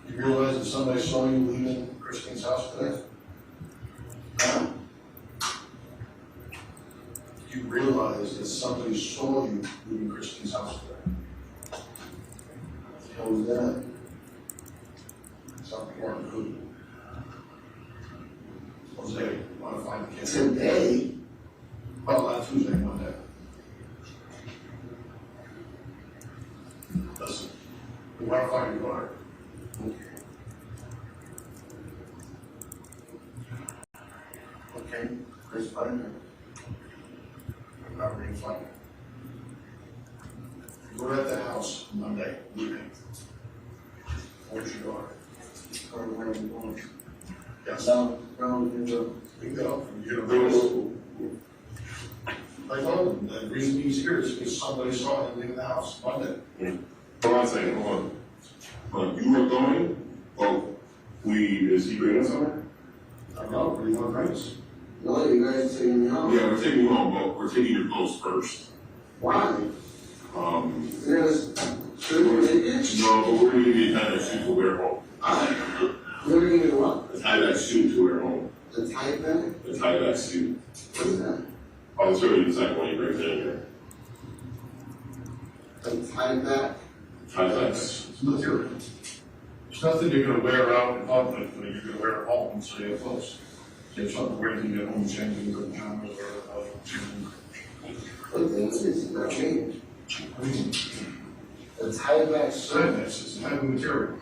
You realize that somebody saw you leaving Christine's house today? Huh? You realize that somebody saw you leaving Christine's house today? How was that? Something important who? Jose, you want to find the kid? Today? Well, not Tuesday, Monday. Listen, we want to find your daughter. Okay, Chris Finder. however you find it. You were at the house Monday evening. Where's your daughter? Yes. Bingo. You're gonna go. I told him the reason he's here is because somebody saw him leave the house Monday. Hold on a second, hold on. You were going? Oh, is he bringing us somewhere? I don't know, where do you want to bring us? No, you guys are taking me home. Yeah, we're taking you home, but we're taking your clothes first. Why? You're gonna shoot me naked? No, but we're gonna give you a tie-dye suit to wear home. You're gonna give me what? A tie-dye suit to wear home. The tie back? A tie-dye suit. What is that? I'll show you in a second when you bring it in here. The tie back? Tie-dye. It's material. It's nothing you're gonna wear out in public, but you're gonna wear at home, so you have clothes. So you have something to wear when you get home, changing your pajamas or changing. What things is it? Change. I mean, The tie back shirt. it's a type of material.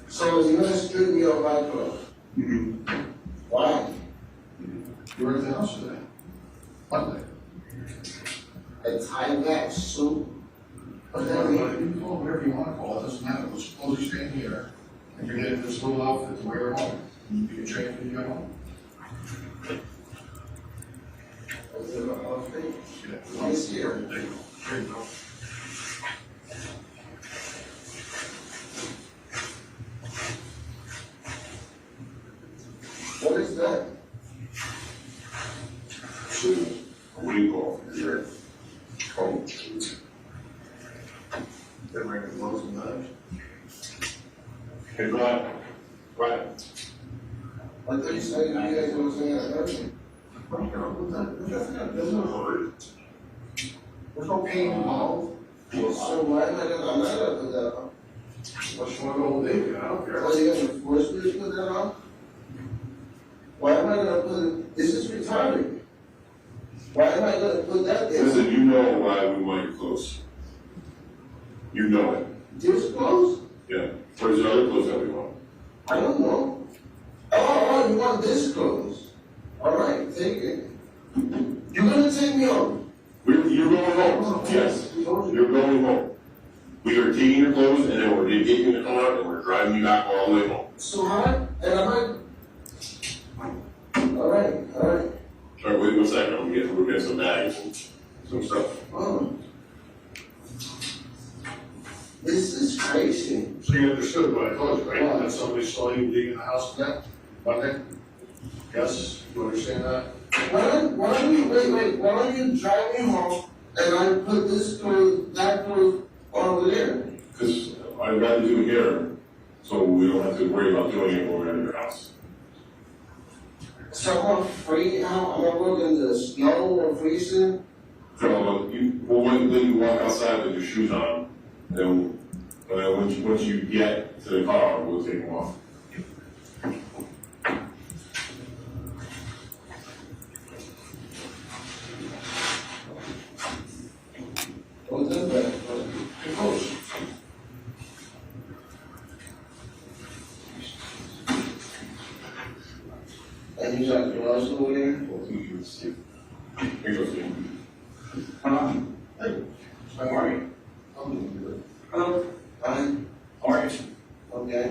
So you're gonna strip me of my clothes? Why? You were at the house today. Monday. A tie back suit? But then, you can call it whatever you want to call it, doesn't matter. Let's suppose you stand here and you're getting this little outfit to wear at home. You can change when you get home. Is it an outfit? Yeah. Let me see her. There you go. What is that? Suit. What do you call it? Your home. They're wearing clothes and knives. Hey, Brian. Brian. I thought you said you guys were saying that earlier. There's no hurry. There's no pain involved. So why am I gonna, I'm not gonna put that on? Unless you want to go naked, I don't care. Are you gonna force me to put that on? Why am I gonna put it, this is retarded. Why am I gonna put that there? Listen, you know why we want your clothes. You know it. This clothes? Yeah. Where's the other clothes that we want? I don't know. Oh, you want this clothes? All right, take it. You're gonna take me home. You're going home. Yes. You're going home. We are taking your clothes and then we're going to get you in the car and we're driving you back all the way home. So hard, and I'm like, all right. All right, wait 1 second. We're getting some bags and some stuff. Oh. This is crazy. So you understood what I told you, right? That somebody saw you leaving the house Monday? Yes? You understand that? Why don't you drive me home and I put this clothes, that clothes over there? Because I'd rather do it here so we don't have to worry about doing it when we're at your house. So I'm free out, I'm gonna work in the snow or freezing. So when you walk outside with your shoes on, then once you get to the car, we'll take them off. What's in there? Your clothes. And you got gloves over there? Here you go, Steve. Hey, how are you? I'm doing good. Fine. How are you? Okay.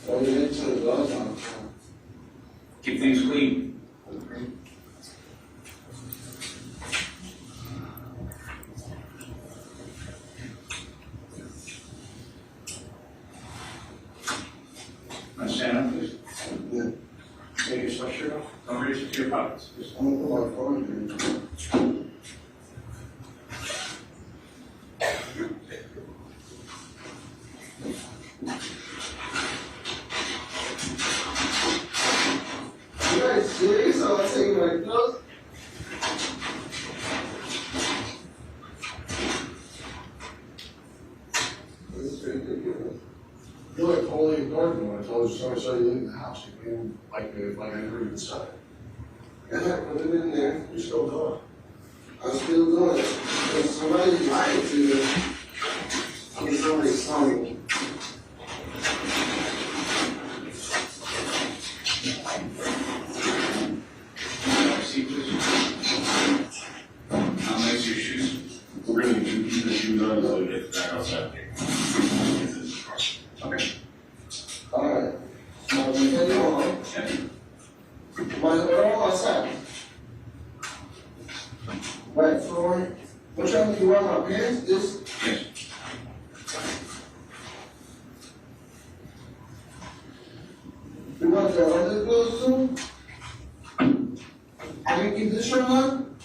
Well, you get to the gloves on. Keep things clean. Stand up, please. Yeah. Take your sweatshirt off. Don't reach into your pockets. Just I'm gonna put my phone here. You guys serious? I'm taking my clothes? This is ridiculous. You're like totally ignored me when I told you somebody saw you leaving the house. You came like I never even said it. Yeah, put it in there. You're still doing it. I'm still doing it. If somebody lied to you, I mean, somebody saw me. hands, this. Yes. You want your other clothes too? Are you keep this shirt on?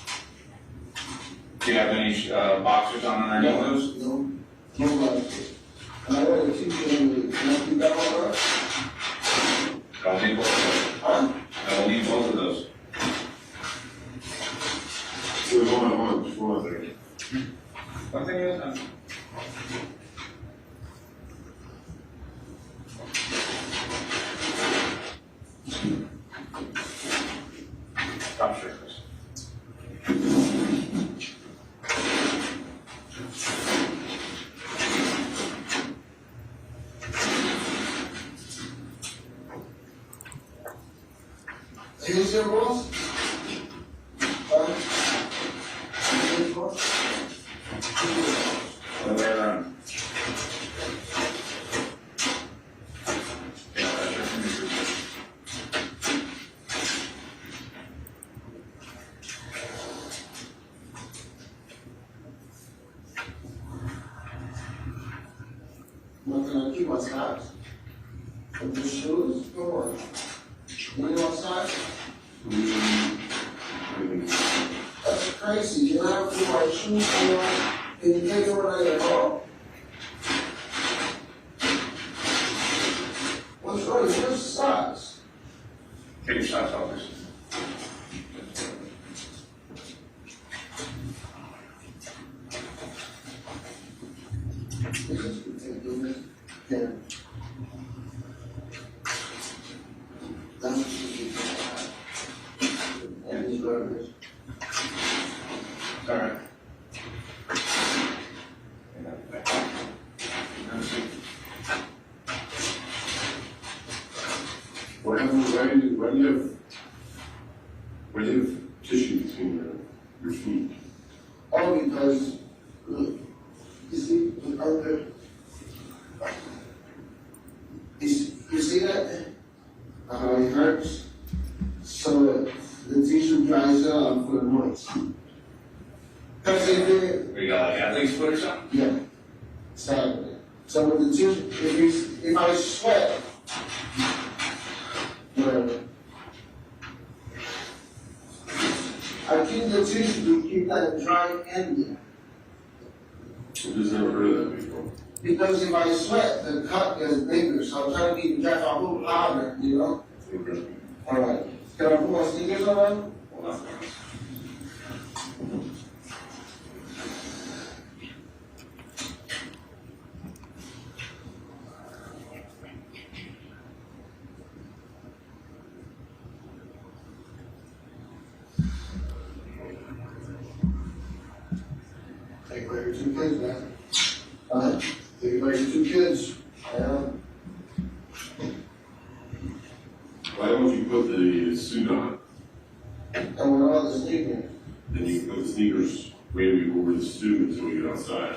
Do you have any boxers on underneath those? No, no boxers. And I want to keep you in the, can I keep that all right? I'll need both of those. Huh? I will need both of those. Wait, hold on, just one second. One thing is, stop shirtless. Here's your boss. Here's your boss. Other way around. What can I keep my socks? Put your shoes, go on. When you outside? That's crazy. Can I have to put my shoes on? Can you take it when I get home? What's wrong? Where's the socks? Take your socks off, please. Yeah. And these burgers. All right. What happens, why do you have tissue between your feet? All because, look, you see, look out there. You see that? How it hurts? So the tissue dries up for the noise. Because if We got like athlete's foot or something? yeah, exactly. So with the tissue, if I sweat, whatever, I keep the tissue to keep that dry and there. I've just never heard of that before. Because if I sweat, the cut gets bigger, so I'm trying to keep the dry a little louder, you know? Okay. All right. Can I put my sneakers on? Hold on. Take away your 2 kids, man. Take away your 2 kids. Why don't you put the suit on, And with all the sneakers. then you can put the sneakers maybe over the suit until we get outside.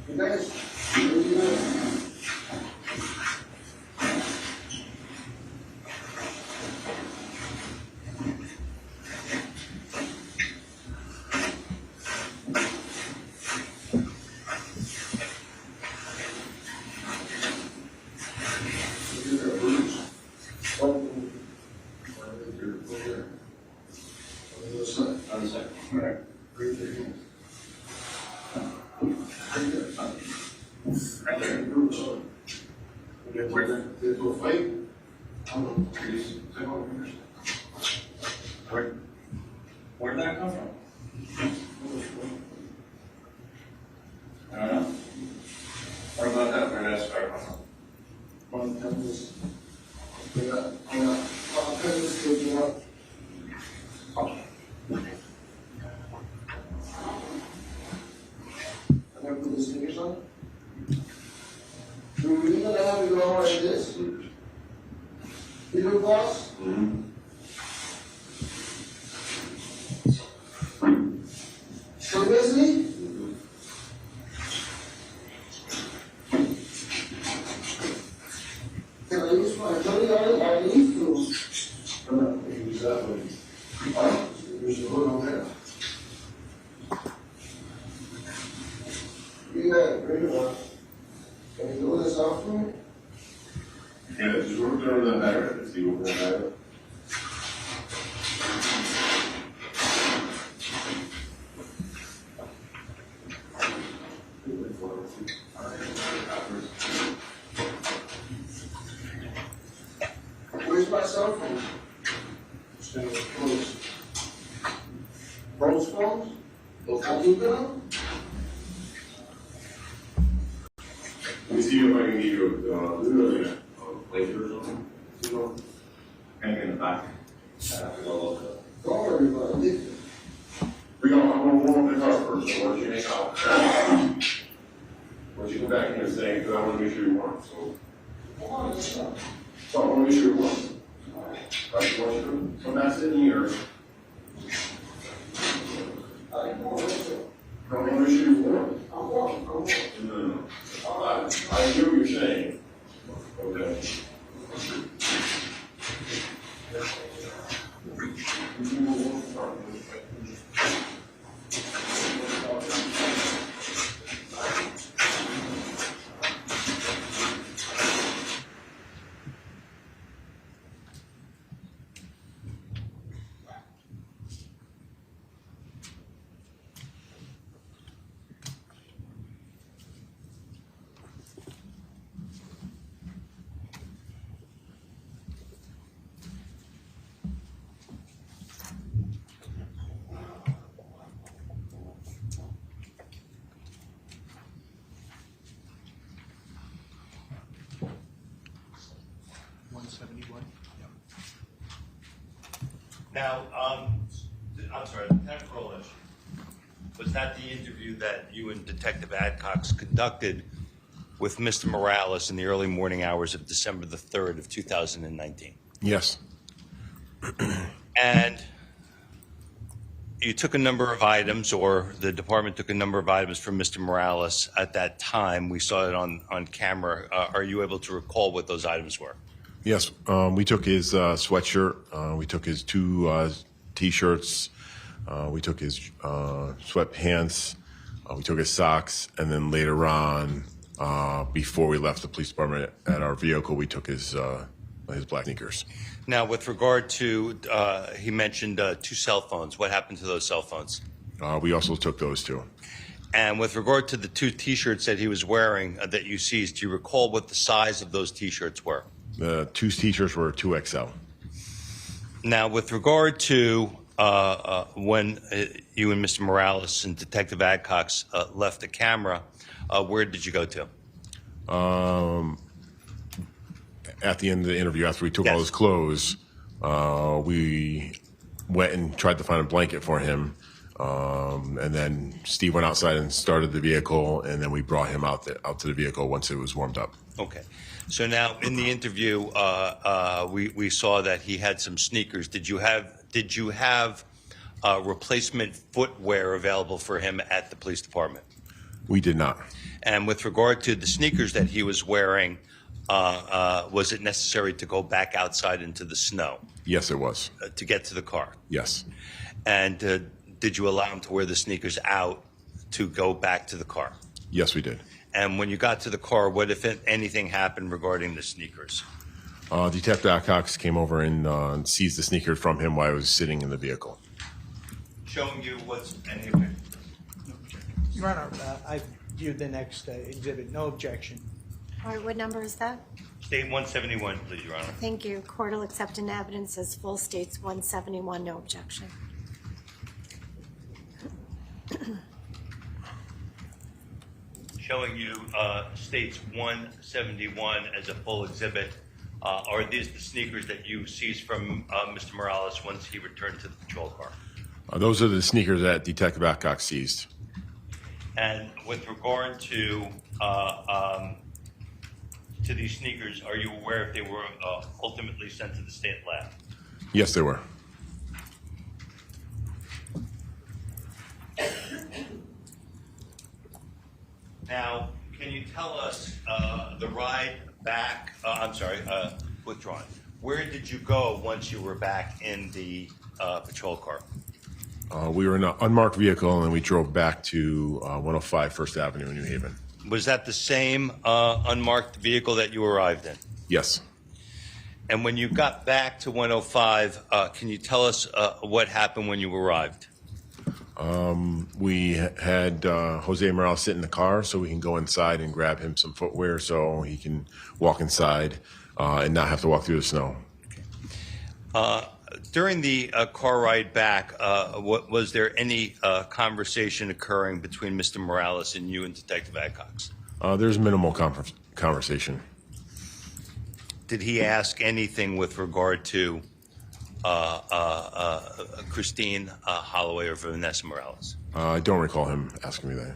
You guys, what are you doing? Look at that boots. On the other side. On the second. All right. Right there. Right there. Boots on. They do a fight? I don't know. Where did that come from? I don't know. What about that? Where did that start from? On campus. On campus, they do what? I gotta put the sneakers on? Do we really gonna have to go on like this? You do, boss? Mm-hmm. Stay busy? Can I use my jelly on it? I need to. Use that one. do it on there. Yeah, great one. Can you do this out for me? Yeah, just work through the matter and see what we're gonna have. Where's my cell phone? Rose. Rose phones? Those I keep them? Let me see if I can get you a laser or something. You know? Hang in the back. I have to go look up. Don't worry about it. I'm gonna warm up the car first, so once you hang out. Once you come back in and say, because I wanna make sure you want, so. Come on, let's go. So I wanna make sure you want. Right, want you to come back sitting here. Come on, let's go. I wanna make sure you want. I'm walking, I'm walking. No. I hear what you're saying. Okay. Now, I'm sorry, Lieutenant Frolish, was that the interview that you and Detective Adcox conducted with Mr. Morales in the early morning hours of December the 3rd of 2019? Yes. And you took a number of items, or the department took a number of items from Mr. Morales at that time. We saw it on camera. Are you able to recall what those items were? Yes, we took his sweatshirt, we took his two T-shirts, we took his sweatpants, we took his socks, and then later on, before we left the police department at our vehicle, we took his black sneakers. Now, with regard to, he mentioned 2 cell phones. What happened to those cell phones? We also took those too. And with regard to the 2 T-shirts that he was wearing that you seized, do you recall what the size of those T-shirts were? The 2 T-shirts were 2XL. Now, with regard to when you and Mr. Morales and Detective Adcox left the camera, where did you go to? At the end of the interview, after we took all his clothes, we went and tried to find a blanket for him. And then Steve went outside and started the vehicle, and then we brought him out to the vehicle once it was warmed up. Okay. So now in the interview, we saw that he had some sneakers. Did you have replacement footwear available for him at the police department? We did not. And with regard to the sneakers that he was wearing, was it necessary to go back outside into the snow? Yes, it was. To get to the car? Yes. And did you allow him to wear the sneakers out to go back to the car? Yes, we did. And when you got to the car, what, if anything, happened regarding the sneakers? Detective Adcox came over and seized the sneakers from him while I was sitting in the vehicle. Showing you what's any of it? Your Honor, I viewed the next exhibit. No objection. All right, what number is that? State 171, please, Your Honor. Thank you. Court will accept into evidence as full, states 171, no objection. Showing you states 171 as a full exhibit. Are these the sneakers that you seized from Mr. Morales once he returned to the patrol car? Those are the sneakers that Detective Adcox seized. And with regard to these sneakers, are you aware if they were ultimately sent to the state lab? Yes, they were. Now, can you tell us the ride back, withdrawn. Where did you go once you were back in the patrol car? We were in an unmarked vehicle and we drove back to 105 First Avenue in New Haven. Was that the same unmarked vehicle that you arrived in? Yes. And when you got back to 105, can you tell us what happened when you arrived? We had Jose Morales sit in the car so we can go inside and grab him some footwear so he can walk inside and not have to walk through the snow. During the car ride back, was there any conversation occurring between Mr. Morales and you and Detective Adcox? There's minimal conversation. Did he ask anything with regard to Christine Holloway or Vanessa Morales? I don't recall him asking me that.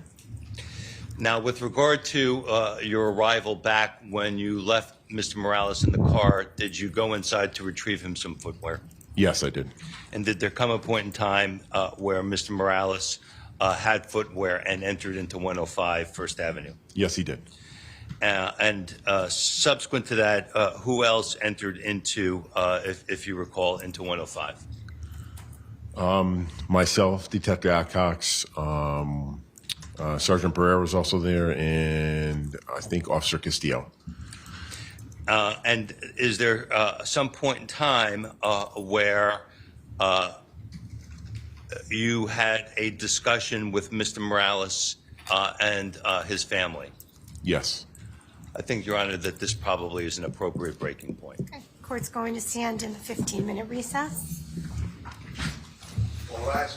Now, with regard to your arrival back, when you left Mr. Morales in the car, did you go inside to retrieve him some footwear? Yes, I did. And did there come a point in time where Mr. Morales had footwear and entered into 105 First Avenue? Yes, he did. And subsequent to that, who else entered into, if you recall, into 105? Myself, Detective Adcox, Sergeant Barrera was also there, and I think Officer Castillo. And is there some point in time where you had a discussion with Mr. Morales and his family? Yes. I think, Your Honor, that this probably is an appropriate breaking point. Okay. Court's going to stand in the 15-minute recess. Well, that's